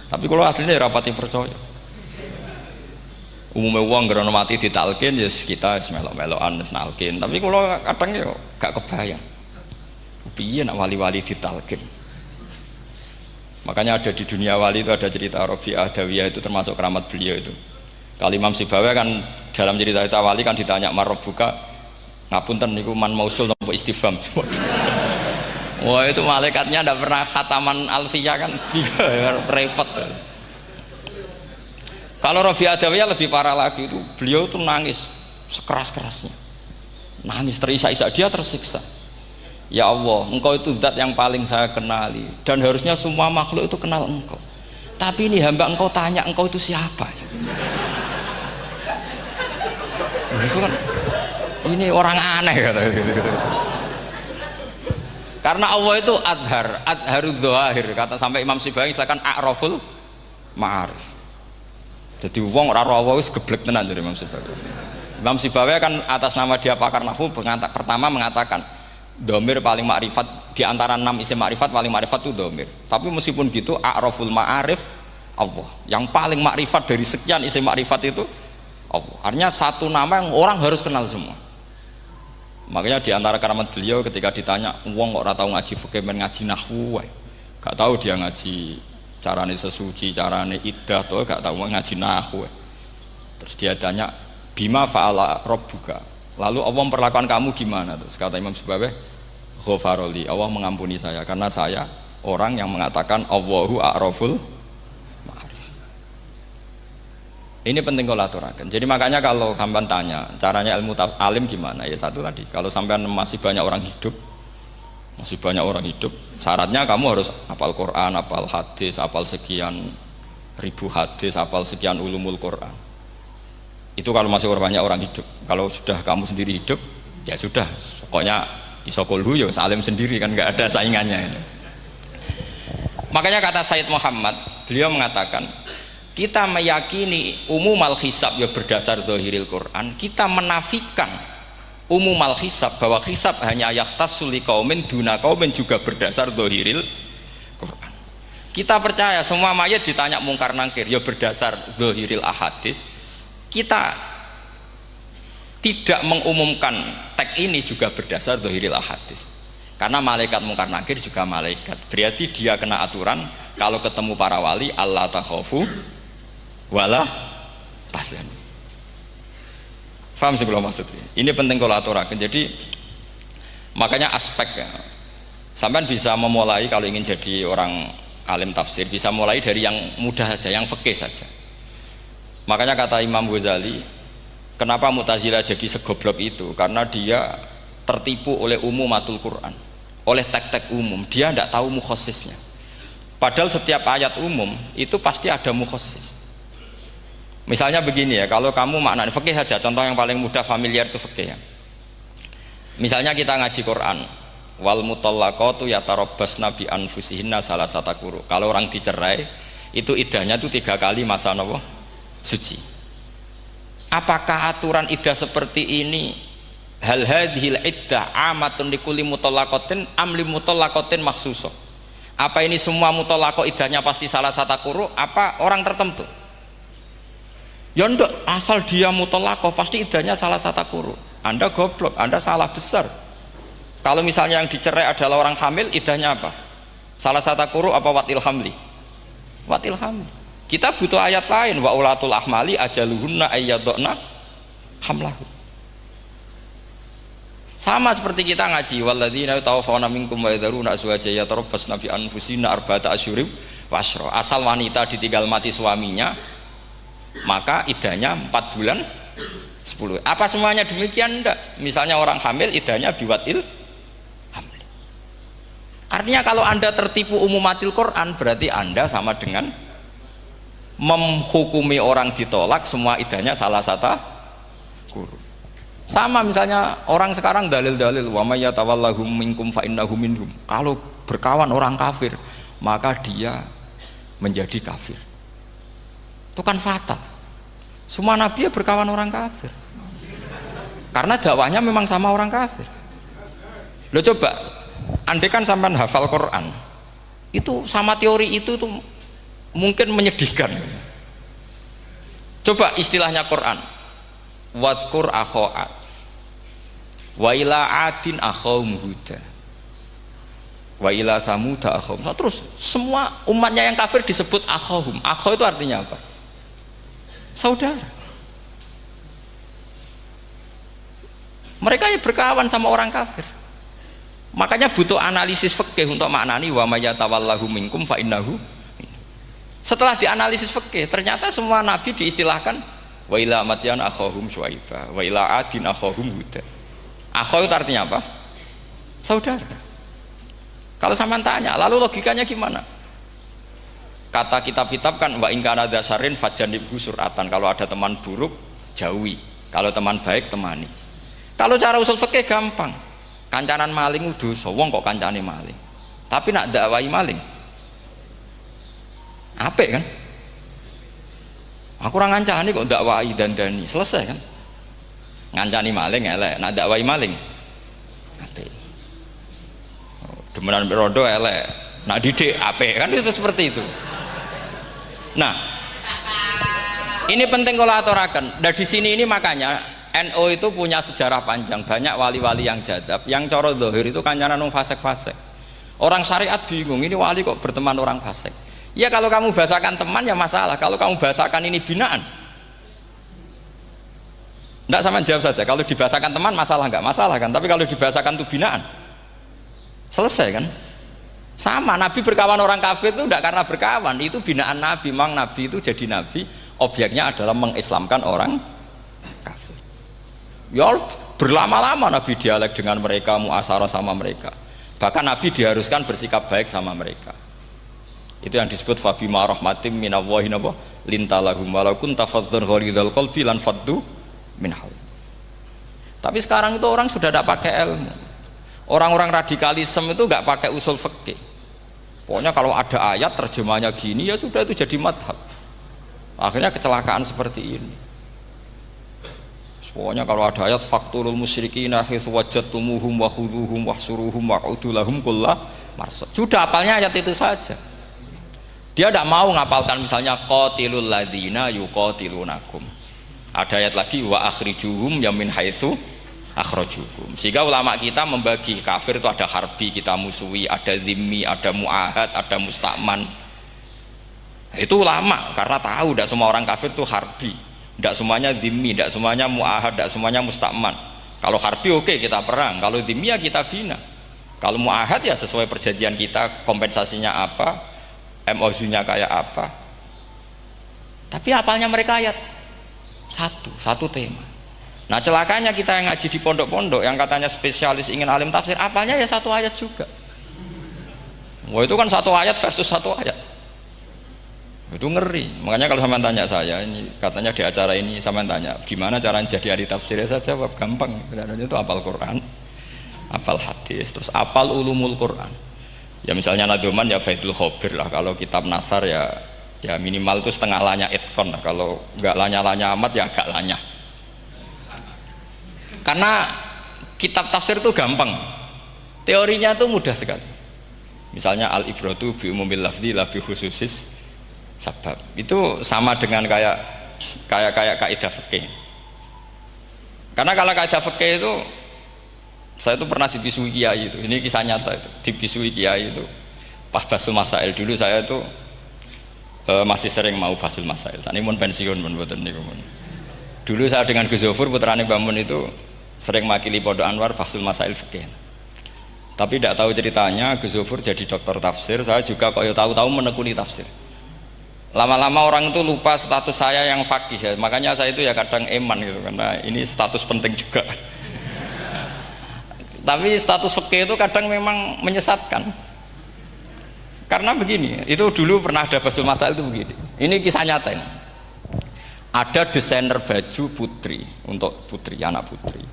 Tapi kalau aslinya ya rapati percaya. Umumnya uang gerono mati ditalkin ya kita melok-melokan nalkin. Tapi kalau kadang ya gak kebayang. Piye nak wali-wali ditalkin. Makanya ada di dunia wali itu ada cerita Rabi'ah Adawiyah, itu termasuk keramat beliau itu. Kalau Imam Sibawi kan dalam cerita wali kan ditanya marabbuka, ngapunten niku man mausul nopo istifham. Wah itu malaikatnya ndak pernah khataman alfiyah kan, repot. Kalau Rabi'ah Adawiyah lebih parah lagi, itu beliau tuh nangis sekeras-kerasnya, nangis terisak-isak, dia tersiksa. Ya Allah, engkau itu zat yang paling saya kenali dan harusnya semua makhluk itu kenal engkau, tapi ini hamba engkau tanya engkau itu siapa ya? Itu kan ini orang aneh kata gitu. Karena Allah itu adharud dzahir, kata sampai Imam Sibawi silakan a'raful ma'arif. Jadi wong ora Allah wis geblek tenan dari Imam Sibawi. Imam Sibawi kan atas nama dia pakar nahwu pertama mengatakan domir paling makrifat di antara 6 isim makrifat, paling makrifat itu domir. Tapi meskipun gitu a'raful ma'arif Allah, yang paling makrifat dari sekian isim makrifat itu Allah. Artinya satu nama yang orang harus kenal semua. Makanya di antara keramat beliau ketika ditanya wong kok ora tau ngaji fikih men ngaji nahwu wae, gak tahu dia ngaji carane sesuci, carane iddah tuh gak tahu ngaji nahwu. Terus dia tanya bima fa'ala rabbuka, lalu Allah memperlakukan kamu gimana? Terus kata Imam Sibawi ghafaroli, Allah mengampuni saya karena saya orang yang mengatakan Allahu a'raful ma'arif. Ini penting kalau aturakan. Jadi makanya kalau sampean tanya caranya ilmu alim gimana, ya satu tadi, kalau sampean masih banyak orang hidup, syaratnya kamu harus hafal Quran, hafal hadis, hafal sekian ribu hadis, hafal sekian ulumul Quran. Itu kalau masih banyak orang hidup. Kalau sudah kamu sendiri hidup, ya sudah, pokoknya isokolhu ya salim sendiri kan, nggak ada saingannya itu. Makanya kata Sayyid Muhammad, beliau mengatakan kita meyakini umumal hisab ya berdasar zahiril Quran, kita menafikan umumal hisab bahwa hisab hanya yahtassul liqaumin duna qaumin juga berdasar zahiril Quran. Kita percaya semua mayat ditanya mungkar nangkir ya berdasar zahiril ahadis. Kita tidak mengumumkan teks ini juga berdasar zahiril ahadis. Karena malaikat mungkar nangkir juga malaikat, berarti dia kena aturan kalau ketemu para wali Allah takhafu wala tahzan. Faham sih kalau maksudnya? Ini penting kalau aturakan. Jadi makanya aspeknya sampean bisa memulai kalau ingin jadi orang alim tafsir, bisa mulai dari yang mudah saja, yang fikih saja. Makanya kata Imam Ghazali, kenapa Mu'tazilah jadi segoblok itu? Karena dia tertipu oleh umumatul Quran, oleh teks-teks umum. Dia tidak tahu mukhassisnya. Padahal setiap ayat umum itu pasti ada mukhassis. Misalnya begini ya, kalau kamu maknanya fikih saja, contoh yang paling mudah familiar itu fikih ya. Misalnya kita ngaji Quran, wal mutallaqatu yatarabbasna bi anfusihinna salasata quru. Kalau orang dicerai itu iddahnya itu 3 kali masa napa suci. Apakah aturan iddah seperti ini hal hadhil iddah amatun likulli mutallaqatin am li mutallaqatin makhsusah? Apa ini semua mutallaqah iddahnya pasti salasata quru apa orang tertentu? Ya ndak, asal dia mutallaqah pasti iddahnya salasata quru. Anda goblok, Anda salah besar. Kalau misalnya yang dicerai adalah orang hamil, iddahnya apa? Salasata quru apa watil hamli? Watil hamli. Kita butuh ayat lain, wa ulatul ahmali ajaluhunna ayyadna hamlahu. Sama seperti kita ngaji walladzina tawaffawna minkum wa yadharuna azwajan yatarabbasna bi anfusina arba'ata asyhurin wa asyra. Asal wanita ditinggal mati suaminya, maka iddahnya 4 bulan 10. Apa semuanya demikian? Enggak. Misalnya orang hamil iddahnya biwatil hamil. Artinya kalau Anda tertipu umumatil Quran berarti Anda sama dengan menghukumi orang ditolak semua iddahnya salah satu guru. Sama misalnya orang sekarang dalil-dalil wa may yatawallahum minkum fa innahu minhum. Kalau berkawan orang kafir maka dia menjadi kafir. Itu kan fatal. Semua nabi ya berkawan orang kafir karena dakwahnya memang sama orang kafir. Lo coba andai kan sampean hafal Quran itu sama teori itu tuh mungkin menyedihkan. Coba istilahnya Quran wadhkur akho'at wa ila adin akhawum huda wa ila samuda akhawum. Terus semua umatnya yang kafir disebut akhawum. Akhaw itu artinya apa? Saudara. Mereka ya berkawan sama orang kafir. Makanya butuh analisis fikih untuk maknani wa may yatawallahu minkum fa innahu. Setelah dianalisis fikih ternyata semua nabi diistilahkan wa ila matyan akhahum syuaiba wa ila adin akhahum huda. Akhaw itu artinya apa? Saudara. Kalau sampean tanya lalu logikanya gimana? Kata kitab-kitab kan wa in kana dasarin fajanibhu suratan. Kalau ada teman buruk jauhi, kalau teman baik temani. Kalau cara usul fikih gampang. Kancanan maling dosa, wong kok kancane maling. Tapi nak dakwai maling apik kan? Aku ora ngancani kok dakwai dandani, selesai kan? Ngancani maling elek, nak dakwai maling apik. Demenan rondo elek, nak didik apik kan, itu seperti itu. Nah, ini penting kalau aturakan. Nah di sini ini makanya NU itu punya sejarah panjang, banyak wali-wali yang jadab, yang coro zahir itu kancanan wong fasik-fasik. Orang syariat bingung, ini wali kok berteman orang fasik. Ya kalau kamu bahasakan teman ya masalah, kalau kamu bahasakan ini binaan. Enggak, sama jawab saja. Kalau dibahasakan teman masalah enggak? Masalah kan? Tapi kalau dibahasakan itu binaan, selesai kan? Sama, Nabi berkawan orang kafir itu tidak karena berkawan, itu binaan Nabi. Memang Nabi itu jadi Nabi, objeknya adalah mengislamkan orang kafir. Ya berlama-lama Nabi dialek dengan mereka, muasyarah sama mereka. Bahkan Nabi diharuskan bersikap baik sama mereka. Itu yang disebut fabima rahmatim minallahi lintalahum walau kunta fadzan ghalidhal qalbi lan faddu min haul. Tapi sekarang itu orang sudah tidak pakai ilmu. Orang-orang radikalisme itu nggak pakai usul fikih. Pokoknya kalau ada ayat terjemahnya gini ya sudah itu jadi madhab. Akhirnya kecelakaan seperti ini. Pokoknya kalau ada ayat faqtulul musyrikina haitsu wajadtumuhum wa khudhuhum wahsuruhum waq'udu lahum kulla marsad. Sudah hafalnya ayat itu saja. Dia tidak mau ngapalkan misalnya qatilul ladzina yuqatilunakum. Ada ayat lagi wa akhrijuhum yamin haitsu akhrajukum. Sehingga ulama kita membagi kafir itu ada harbi, kita musuhi, ada zimmi, ada muahad, ada musta'man. Itu ulama karena tahu tidak semua orang kafir itu harbi, tidak semuanya zimmi, tidak semuanya muahad, tidak semuanya musta'man. Kalau harbi oke, kita perang, kalau zimmi ya kita bina. Kalau muahad ya sesuai perjanjian kita, kompensasinya apa, MOU-nya kayak apa. Tapi apalnya mereka ayat satu tema. Nah celakanya kita yang ngaji di pondok-pondok yang katanya spesialis ingin alim tafsir, apalnya ya satu ayat juga. Wah itu kan satu ayat versus satu ayat, itu ngeri. Makanya kalau sampean tanya saya, ini katanya di acara ini sampean tanya gimana caranya jadi ahli tafsir, saya jawab gampang, caranya itu hafal Quran. apal hadis, terus apal ulumul Quran. Ya misalnya Nadoman ya Faidul Khobir lah, kalau kitab Nasar ya minimal itu setengah lanya itkon lah, kalau nggak lanya-lanya amat ya agak lanya. Karena kitab tafsir itu gampang, teorinya itu mudah sekali. Misalnya al-ibratu bi umumil lafzi la bi khususis sabab, itu sama dengan kayak kaidah fikih. Karena kalau kaidah fikih itu, saya itu pernah dibisui kiai itu, ini kisah nyata itu, dibisui kiai itu pas basul masail. Dulu saya itu masih sering mau basul masail, tadi mun pensiun mun boten niku mun. Dulu saya dengan Gus Zofur putrane Mbah Mun itu sering makili Pondok Anwar basul masail fikih. Tapi tidak tahu ceritanya Gus Zofur jadi dokter tafsir, saya juga kok ya tahu-tahu menekuni tafsir. Lama-lama orang itu lupa status saya yang fakih ya, makanya saya itu ya kadang eman gitu, karena ini status penting juga. Tapi status fikih itu kadang memang menyesatkan. Karena begini, itu dulu pernah ada basul masail itu begini. Ini kisah nyata ini. Ada desainer baju putri untuk putri, anak putri.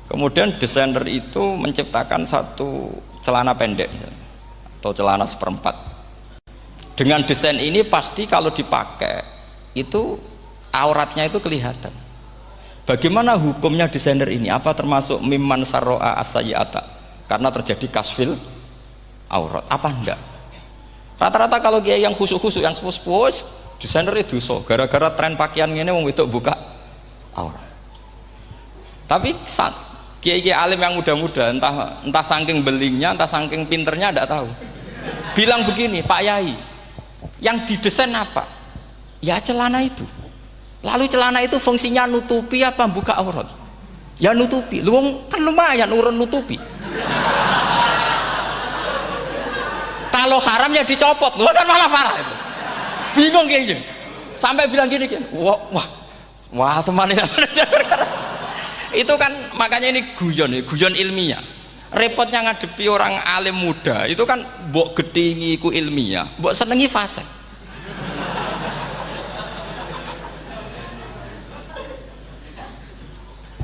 Kemudian desainer itu menciptakan satu celana pendek misalnya, atau celana seperempat. Dengan desain ini pasti kalau dipakai itu auratnya itu kelihatan. Bagaimana hukumnya desainer ini? Apa termasuk mimman sarro'a as-sayyi'ata? Karena terjadi kasfil aurat. Apa enggak? Rata-rata kalau kiai yang khusuk-khusuk, yang sepuh-sepuh, desainer itu dosa. Gara-gara tren pakaian ini wong wedok buka aurat. Tapi saat kiai-kiai alim yang muda-muda, entah saking belingnya, entah saking pinternya, enggak tahu. Bilang begini, Pak Yai, yang didesain apa? Ya celana itu. Lalu celana itu fungsinya nutupi apa buka aurat? Ya nutupi. Lu kan lumayan urun nutupi. Kalau haram ya dicopot. Lu kan malah parah itu. Bingung kayaknya. Sampai bilang gini kan. Wah semanis. Itu kan makanya ini guyon ilmiah. Repotnya ngadepi orang alim muda itu kan mbok gedhingi ku ilmiah, mbok senengi fase.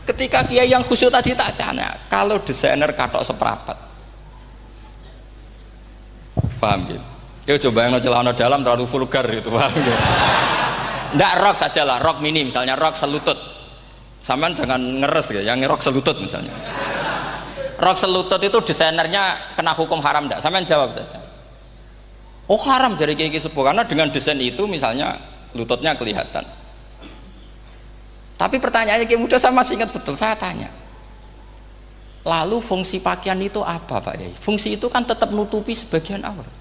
Ketika kiai yang khusyuk tadi tak tanya, kalau desainer katok seprapat, paham gitu? Kau coba yang celana dalam terlalu vulgar itu, paham gitu? Nggak, rok saja lah, rok mini misalnya, rok selutut. Sampean jangan ngeres ya, yang rok selutut misalnya. Rok selutut itu desainernya kena hukum haram enggak? Sampean jawab saja. Oh haram dari kiai sepuh, karena dengan desain itu misalnya lututnya kelihatan. Tapi pertanyaannya kiai muda saya masih ingat betul, saya tanya. Lalu fungsi pakaian itu apa Pak Yai? Fungsi itu kan tetap nutupi sebagian aurat.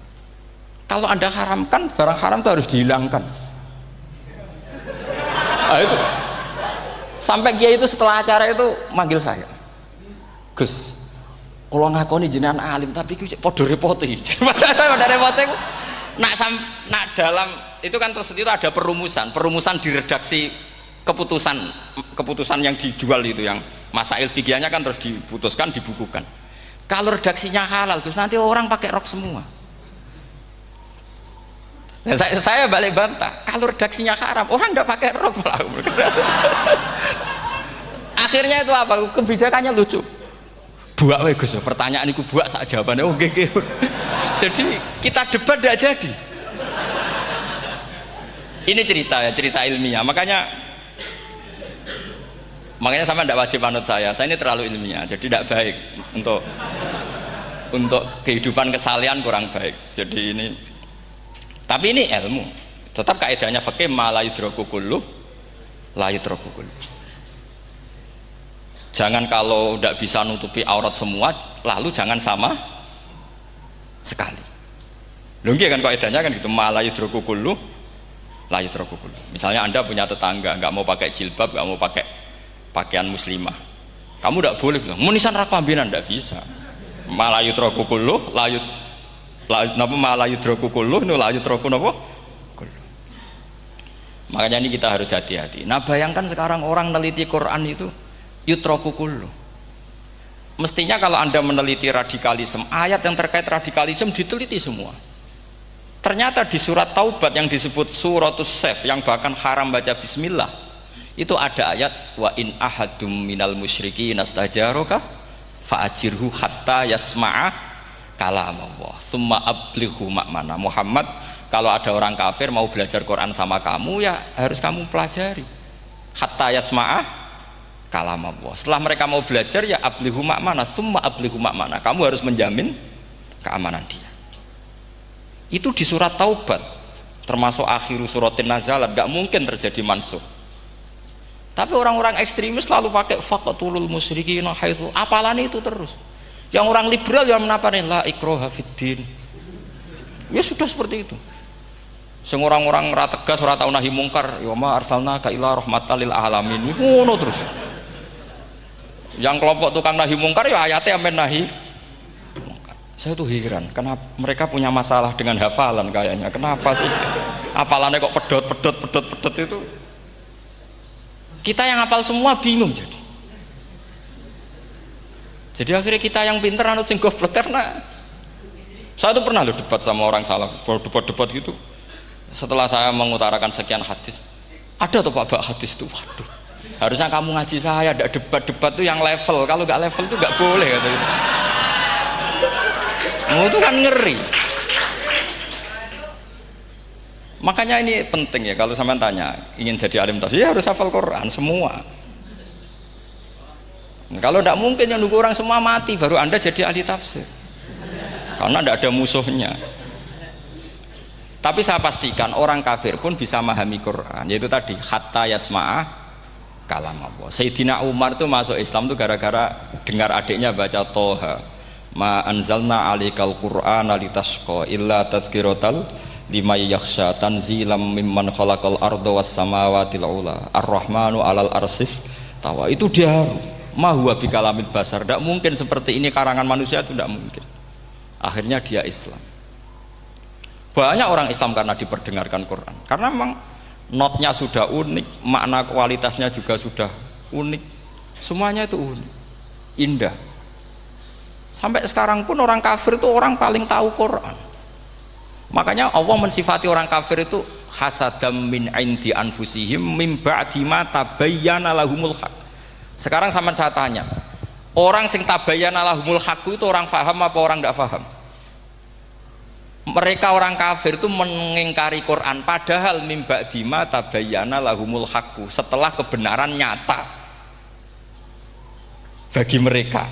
Kalau Anda haramkan, barang haram itu harus dihilangkan. Nah, itu. Sampai kiai itu setelah acara itu manggil saya. Gus, kalau ngakoni jenengan alim tapi ku podo repote. Podo repote ku nak dalam itu kan terus itu ada perumusan di redaksi keputusan yang dijual itu, yang masail fikihnya kan terus diputuskan, dibukukan. Kalau redaksinya halal Gus, nanti orang pakai rok semua. Dan saya balik bantah, kalau redaksinya haram orang nggak pakai rok malah. Akhirnya itu apa? Kebijakannya lucu. Buak we Gus, pertanyaan itu buak sak jawabannya oke. Jadi kita debat tidak jadi. Ini cerita ilmiah. Makanya sama tidak wajib manut saya ini terlalu ilmiah, jadi tidak baik untuk kehidupan kesalian, kurang baik. Jadi ini, tapi ini ilmu. Tetap kaidahnya fikih ma la yudraku kullu la yudraku kullu. Jangan kalau tidak bisa nutupi aurat semua, lalu jangan sama sekali. Lho nggih kan kaidahnya kan gitu, ma la yudraku kullu la yudraku kullu. Misalnya Anda punya tetangga nggak mau pakai jilbab, nggak mau pakai pakaian muslimah, kamu tidak boleh bilang munisan raklambinan, tidak bisa. Malayu troku kulluh layut napa malayu troku kulluh nu layut troku napa kulluh. Makanya ini kita harus hati-hati. Nah bayangkan sekarang orang meneliti Quran itu yutroku kulluh. Mestinya kalau Anda meneliti radikalisme, ayat yang terkait radikalisme diteliti semua. Ternyata di surat Taubat yang disebut suratus Saif, yang bahkan haram baca bismillah, itu ada ayat wa in ahadum minal musyrikin nastajaraka fa'ajirhu hatta yasma'a kalam Allah summa ablighu ma'mana. Muhammad, kalau ada orang kafir mau belajar Quran sama kamu, ya harus kamu pelajari hatta yasma'a kalam Allah. Setelah mereka mau belajar, ya ablighu ma'mana summa ablighu ma'mana, kamu harus menjamin keamanan dia. Itu di surat Taubat, termasuk akhiru suratin nazalat, gak mungkin terjadi mansukh. Tapi orang-orang ekstremis selalu pakai faqatulul musyrikin haitsu, apalan itu terus. Yang orang liberal yang menaparin la ikraha fiddin, ya sudah seperti itu. Sing orang-orang ora tegas, ora tau nahi mungkar, ya ma arsalnaka illa rahmatan lil alamin, ngono terus. Yang kelompok tukang nahi mungkar ya ayatnya amen nahi mungkar. Saya tuh heran, kenapa mereka punya masalah dengan hafalan kayaknya. Kenapa sih hafalannya kok pedot itu? Kita yang hafal semua bingung jadi. Jadi akhirnya kita yang pinter anut sing goblok. Karena saya tuh pernah loh debat sama orang salaf, debat gitu. Setelah saya mengutarakan sekian hadis, ada tuh Pak hadis itu, waduh, harusnya kamu ngaji saya, ada debat tuh yang level, kalau nggak level tuh nggak boleh kata gitu. Itu kan ngeri. Makanya ini penting ya, kalau sampean tanya ingin jadi alim tafsir ya harus hafal Quran semua. Kalau tidak mungkin yang nunggu orang semua mati baru Anda jadi ahli tafsir, karena tidak ada musuhnya. Tapi saya pastikan orang kafir pun bisa memahami Quran, yaitu tadi hatta yasma'a kalam Allah. Sayyidina Umar itu masuk Islam itu gara-gara dengar adiknya baca Toha, ma anzalna alikal Qur'ana litashqa illa tadhkiratal liman yakhsha tanzilam mimman khalaqal arda was samawati ula ar-rahmanu alal arsis tawa. Itu dia ma huwa bikalamil basar, tidak mungkin seperti ini karangan manusia, itu tidak mungkin. Akhirnya dia Islam. Banyak orang Islam karena diperdengarkan Quran, karena memang notnya sudah unik, makna kualitasnya juga sudah unik, semuanya itu unik, indah. Sampai sekarang pun orang kafir itu orang paling tahu Quran. Makanya Allah mensifati orang kafir itu hasadam min indi anfusihim mim ba'di ma tabayyana lahumul haq. Sekarang sama saya tanya, orang sing tabayyana lahumul haq itu orang paham apa orang tidak paham? Mereka orang kafir itu mengingkari Quran, padahal mim ba'di ma tabayyana lahumul haq, setelah kebenaran nyata bagi mereka.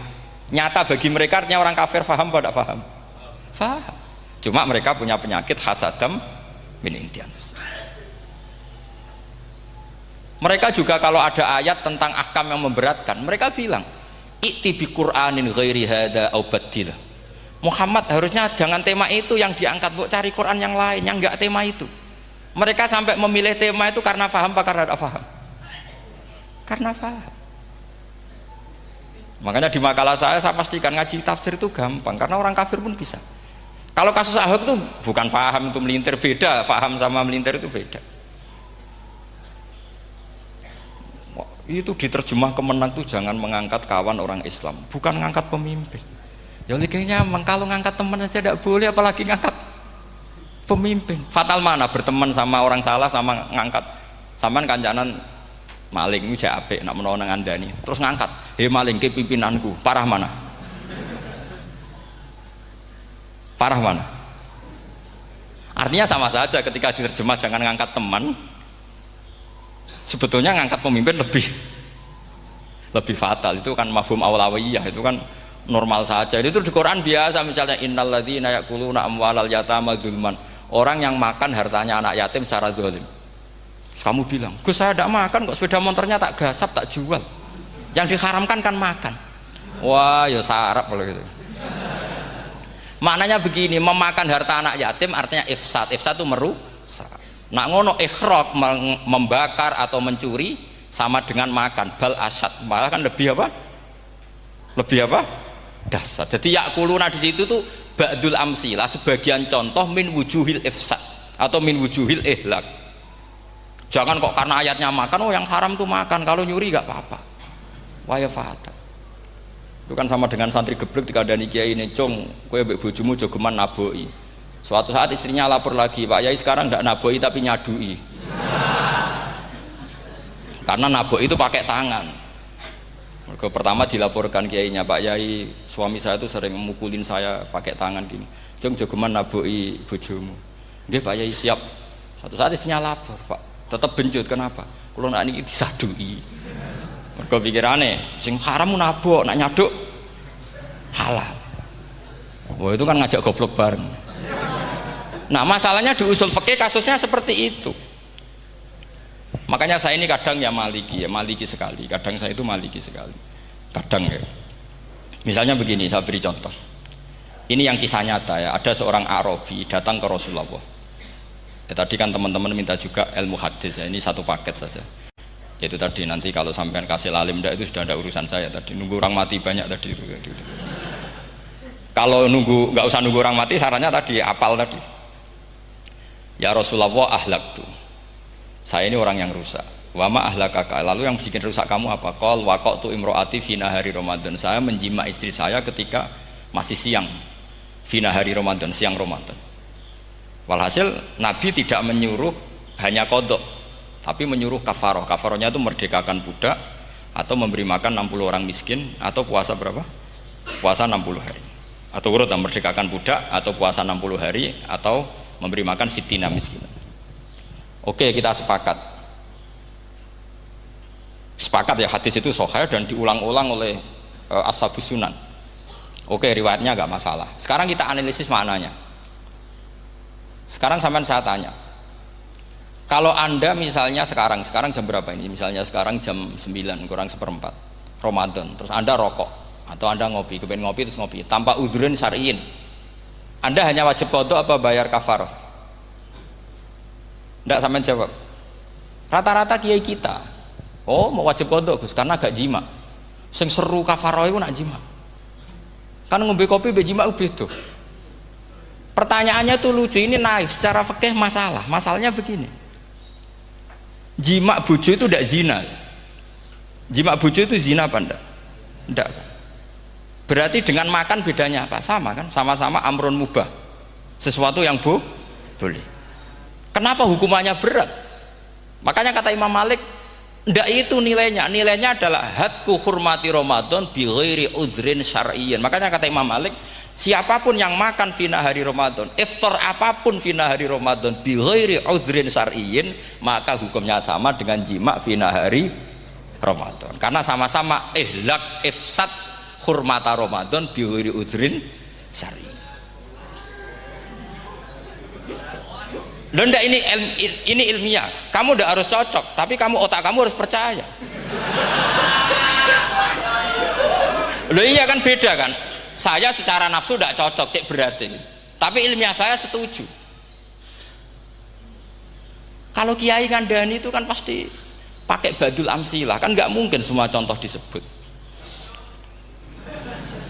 Nyata bagi mereka artinya orang kafir paham apa tidak paham? Paham. Cuma mereka punya penyakit hasadam min indi anfusihim. Mereka juga kalau ada ayat tentang ahkam yang memberatkan, mereka bilang i'ti bi Qur'anin ghairi hada au badil. Muhammad harusnya jangan tema itu yang diangkat, bu cari Quran yang lain yang enggak tema itu. Mereka sampai memilih tema itu karena paham apa karena tidak paham? Karena paham. Makanya di makalah saya pastikan ngaji tafsir itu gampang, karena orang kafir pun bisa. Kalau kasus Ahok itu bukan paham itu melintir, beda. Paham sama melintir itu beda. Itu diterjemah kemenang tuh jangan mengangkat kawan orang Islam, bukan ngangkat pemimpin. Ya kayaknya kalau ngangkat teman saja tidak boleh, apalagi ngangkat pemimpin. Fatal mana berteman sama orang salah sama ngangkat. Saman kancanan maling itu apik nak menawa ngandani terus ngangkat, "Hei maling ke pimpinanku." Parah mana? Parah mana? Artinya sama saja ketika diterjemah jangan ngangkat teman, sebetulnya ngangkat pemimpin lebih fatal. Itu kan mafhum awlawiyah, itu kan normal saja. Itu di Quran biasa, misalnya innalladzina ya'kuluna amwalal yatama dzulman, orang yang makan hartanya anak yatim secara zalim. Terus kamu bilang, "Gus, saya tidak makan kok, sepeda motornya tak gasap, tak jual." Yang diharamkan kan makan. Wah, ya sarap kalau gitu. Maknanya begini, memakan harta anak yatim artinya ifsad. Ifsad itu merusak. Nak ngono ikhraq, membakar atau mencuri sama dengan makan, bal asad, malah kan lebih apa? Lebih apa? Dasar. Jadi yakuluna di situ tuh ba'dul amsilah, sebagian contoh min wujuhil ifsad atau min wujuhil ihlak. Jangan kok karena ayatnya makan, oh yang haram tuh makan, kalau nyuri gak apa-apa. Waya fatal. Itu kan sama dengan santri geblek dikandani kiai ini, "Cung, kowe mbek bojomu jogeman naboi." Suatu saat istrinya lapor lagi, "Pak Yai sekarang tidak naboi tapi nyadui." Karena naboi itu pakai tangan. Pertama dilaporkan kiainya, Pak Yai, suami saya itu sering memukulin saya pakai tangan gini. Jong jogeman nabuki bojomu. Nggih Pak Yai siap. Satu saat istrinya lapor, Pak. Tetap benjut, kenapa? Kulo nak niki disadui. Mergo pikirane sing haram nabok, nak nyaduk halal. Wah itu kan ngajak goblok bareng. Nah masalahnya di usul fikih kasusnya seperti itu. Makanya saya ini kadang ya maliki sekali. Kadang saya itu maliki sekali. Kadang ya. Misalnya begini, saya beri contoh. Ini yang kisah nyata ya. Ada seorang Arabi datang ke Rasulullah. Ya, tadi kan teman-teman minta juga ilmu hadis ya. Ini satu paket saja. Itu tadi nanti kalau sampean kasih lalim itu sudah ada urusan saya tadi. Nunggu orang mati banyak tadi. Kalau nggak usah nunggu orang mati, sarannya tadi apal tadi. Ya Rasulullah ahlak tuh. Saya ini orang yang rusak. Wama ahlakaka. Lalu yang bikin rusak kamu apa? Qol waqatu imroati fi nahari Ramadan. Saya menjima istri saya ketika masih siang. Fi nahari Ramadan, siang Ramadan. Walhasil Nabi tidak menyuruh hanya kodok, tapi menyuruh kafaroh. Kafarohnya itu merdekakan budak atau memberi makan 60 orang miskin atau puasa berapa? Puasa 60 hari. Atau urut merdekakan budak atau puasa 60 hari atau memberi makan sitina miskin. Oke, kita sepakat ya hadis itu sahih dan diulang-ulang oleh Ashabus Sunan. Oke, riwayatnya agak masalah. Sekarang kita analisis maknanya. Sekarang sampean saya tanya, kalau anda misalnya sekarang jam berapa ini? Misalnya sekarang jam 9 kurang seperempat Ramadan, terus anda rokok atau anda ngopi, kepengen ngopi terus ngopi tanpa udhrin syar'iin, anda hanya wajib qadha apa bayar kafarah? Tidak sampean jawab. Rata-rata kiai kita, oh mau wajib qadha Gus karena gak jima. Sing seru kafarah itu nak jima. Kan ngombe kopi be jima beda. Pertanyaannya tuh lucu, ini naif secara fikih masalah. Masalahnya begini. Jima bojo itu tidak zina. Jima bojo itu zina apa enggak? Enggak. Berarti dengan makan bedanya apa? Sama kan? Sama-sama amrun mubah. Sesuatu yang boleh. Kenapa hukumannya berat? Makanya kata Imam Malik, ndak itu nilainya. Nilainya adalah hadku hurmati Ramadan bi ghairi udhrin syar'iyyin. Makanya kata Imam Malik, siapapun yang makan fina hari Ramadan, iftar apapun fina hari Ramadan bi ghairi udhrin syar'iyyin, maka hukumnya sama dengan jima fina hari Ramadan. Karena sama-sama ihlak ifsad hurmata Ramadan bi ghairi udhrin syar'iyyin. Loh enggak, ini ilmiah. Kamu udah harus cocok, tapi otak kamu harus percaya. Loh iya kan beda kan? Saya secara nafsu tidak cocok, cek berarti. Tapi ilmiah saya setuju. Kalau kiai ngandani itu kan pasti pakai badul amsilah, kan nggak mungkin semua contoh disebut.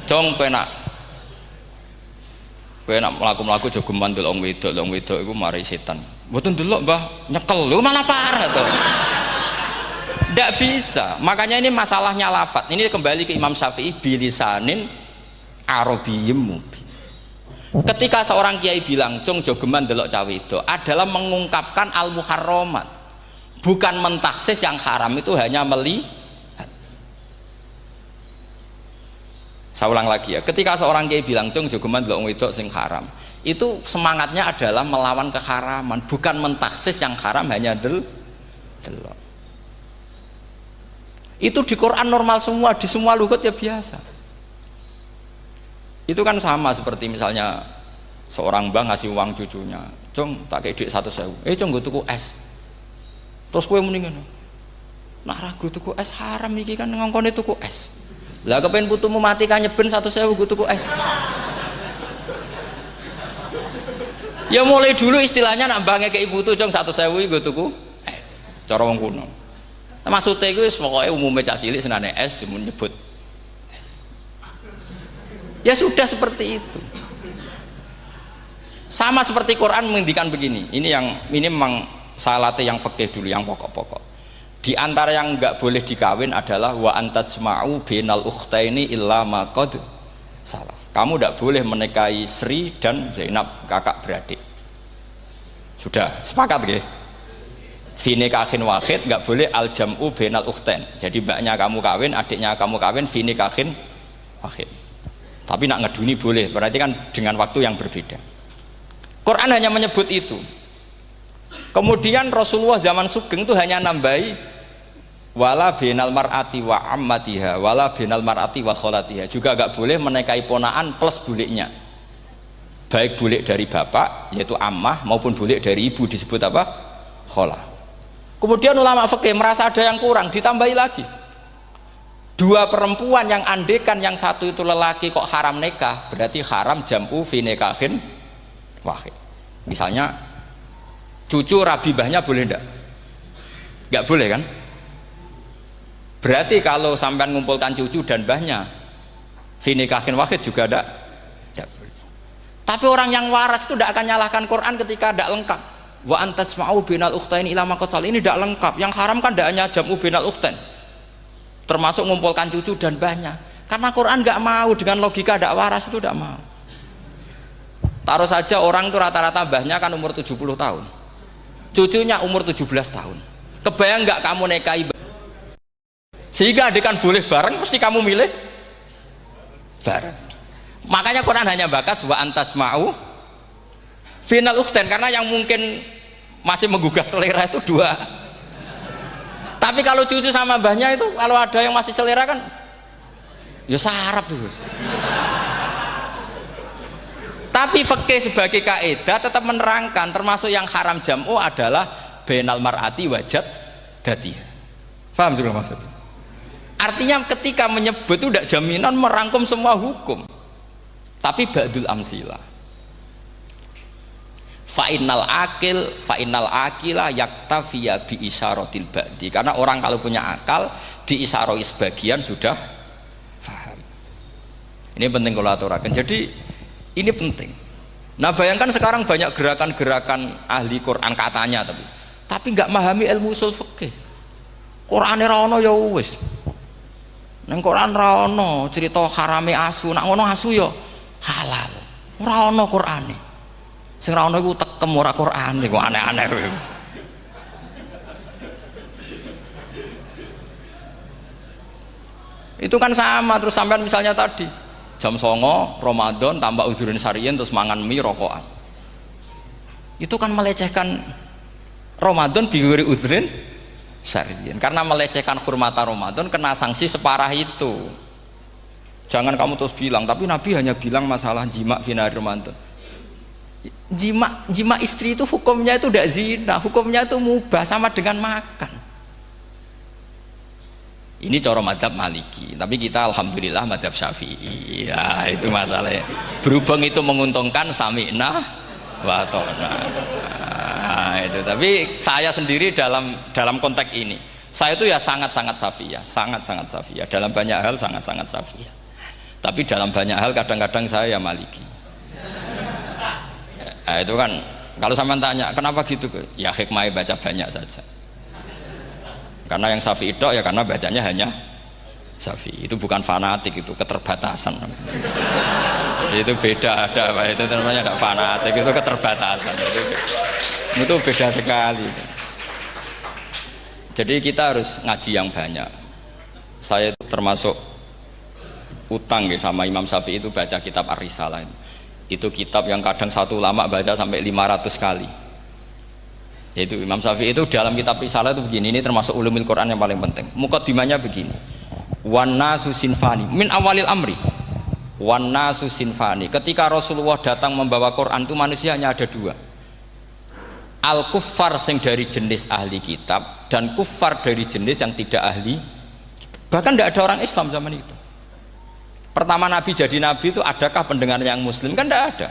Jong penak melaku jogo mandul wong wedok iku mari setan. Mboten delok Mbah, nyekel lho malah parah to. Ndak bisa. Makanya ini masalahnya lafat. Ini kembali ke Imam Syafi'i bilisanin arabiyyim mubin. Ketika seorang kiai bilang cung jogeman delok cawe itu adalah mengungkapkan al-muharramat. Bukan mentaksis yang haram itu hanya melihat. Saya ulang lagi ya, ketika seorang kiai bilang cung jogeman delok wedok sing haram, itu semangatnya adalah melawan keharaman, bukan mentaksis yang haram hanya delok. Itu di Quran normal semua, di semua lugat ya biasa. Itu kan sama seperti misalnya seorang mbah ngasih uang cucunya, cung tak kayak duit 100.000, cung gue tuku es, terus gue mendingan nah ragu tuku es haram iki kan ngongkone tuku es. Lah kepen putumu mati kan nyeben 100.000 gue tuku es. Ya mulai dulu istilahnya nak mbah ngekeki putu cung 100.000 gue tuku es. Cara wong kuno. Nah, maksudnya gue pokoknya umumnya cah cilik senane es cuma nyebut. Ya sudah seperti itu. Sama seperti Quran menghentikan begini. Ini memang saya latih yang fikih dulu, yang pokok-pokok. Di antara yang nggak boleh dikawin adalah wa antasma'u bainal ukhtaini illa ma qad salaf. Kamu tidak boleh menikahi Sri dan Zainab, kakak beradik. Sudah sepakat nggih? fi nikahin wahid, nggak boleh al jam'u bainal ukhtain. Jadi mbaknya kamu kawin, adiknya kamu kawin fi nikahin wahid. Tapi nak ngeduni boleh, berarti kan dengan waktu yang berbeda. Quran hanya menyebut itu. Kemudian Rasulullah zaman Sugeng itu hanya nambahi wala bainal mar'ati wa ammatiha wala bainal mar'ati wa kholatiha, juga nggak boleh menikahi ponaan plus buliknya, baik bulik dari bapak yaitu ammah maupun bulik dari ibu disebut apa? Kholah. Kemudian ulama fikih merasa ada yang kurang, ditambahi lagi. Dua perempuan yang andekan yang satu itu lelaki kok haram nikah, berarti haram jam'u fi nikahin wahid. Misalnya cucu rabibahnya boleh enggak? Enggak boleh kan? Berarti kalau sampai mengumpulkan cucu dan bahnya fi nikahin wahid juga enggak boleh. Tapi orang yang waras itu tidak akan nyalahkan Quran ketika tidak lengkap. Wa antasma'u bainal ukhtain ila ma qad sal, ini tidak lengkap. Yang haram kan tidak hanya jam'u bainal ukhtain, termasuk mengumpulkan cucu dan bahnya, karena Quran nggak mau dengan logika tidak waras itu, tidak mau. Taruh saja orang itu rata-rata bahnya kan umur 70 tahun, cucunya umur 17 tahun, kebayang nggak kamu nikahi sehingga adik kan boleh bareng, pasti kamu milih bareng. Makanya Quran hanya bakas wa antasma'u final ukhtain, karena yang mungkin masih menggugah selera itu dua. Tapi kalau cucu sama mbahnya itu, kalau ada yang masih selera kan ya sarap itu. Tapi fikih sebagai kaidah tetap menerangkan termasuk yang haram jam'u adalah bainal mar'ati wajad dadiha. Paham juga maksudnya? Artinya ketika menyebut itu tidak jaminan merangkum semua hukum, tapi ba'dul amsilah. Fa'innal akila yaktafiya bi isyaratil ba'di, karena orang kalau punya akal diisyaroi sebagian sudah faham. Ini penting kalau aturakan, jadi ini penting. Nah bayangkan sekarang banyak gerakan-gerakan ahli Quran katanya, tapi nggak memahami ilmu usul fikih. Qur'ane ra ono ya wis, nang Quran ra ono cerita harame asu, nak ngono asu ya halal, ora ono Qur'ane. Sing ra ono iku tekem ora Quran iku aneh-aneh. Itu kan sama, terus sampean misalnya tadi jam 09.00 Ramadan tambah udzurin syariyin terus mangan mie rokokan. Itu kan melecehkan Ramadan biguri udzurin syariyin. Karena melecehkan hurmata Ramadan kena sanksi separah itu. Jangan kamu terus bilang, tapi Nabi hanya bilang masalah jima fi nahar Ramadan. Jima istri itu hukumnya itu tidak zina, hukumnya itu mubah, sama dengan makan. Ini cara madhab Maliki, tapi kita alhamdulillah madhab Syafi'i. Ya itu masalahnya. Berhubung itu menguntungkan sami'na wa ta'na. Nah, itu. Tapi saya sendiri dalam konteks ini, saya itu ya sangat-sangat Syafi'iyah, sangat-sangat Syafi'iyah. Dalam banyak hal sangat-sangat Syafi'iyah. Tapi dalam banyak hal kadang-kadang saya ya Maliki. Nah, itu kan kalau sampean tanya kenapa gitu, ya hikmahnya baca banyak saja. Karena yang Syafi'i itu ya karena bacanya hanya Syafi'i, itu bukan fanatik, itu keterbatasan. Jadi itu beda, itu namanya ada fanatik, itu keterbatasan. Itu beda sekali. Jadi kita harus ngaji yang banyak. Saya itu termasuk utang ya sama Imam Syafi'i itu baca kitab Ar-Risalah. Itu kitab yang kadang satu ulama baca sampai 500 kali. Yaitu Imam Syafi'i itu dalam kitab Risalah itu begini, ini termasuk ulumul Quran yang paling penting. Muqaddimahnya begini. Wan nasu sinfani min awalil amri. Wan nasu sinfani. Ketika Rasulullah datang membawa Quran itu manusia hanya ada dua. Al kuffar sing dari jenis ahli kitab dan kuffar dari jenis yang tidak ahli kitab. Bahkan tidak ada orang Islam zaman itu. Pertama Nabi jadi Nabi itu adakah pendengar yang Muslim? Kan tidak ada.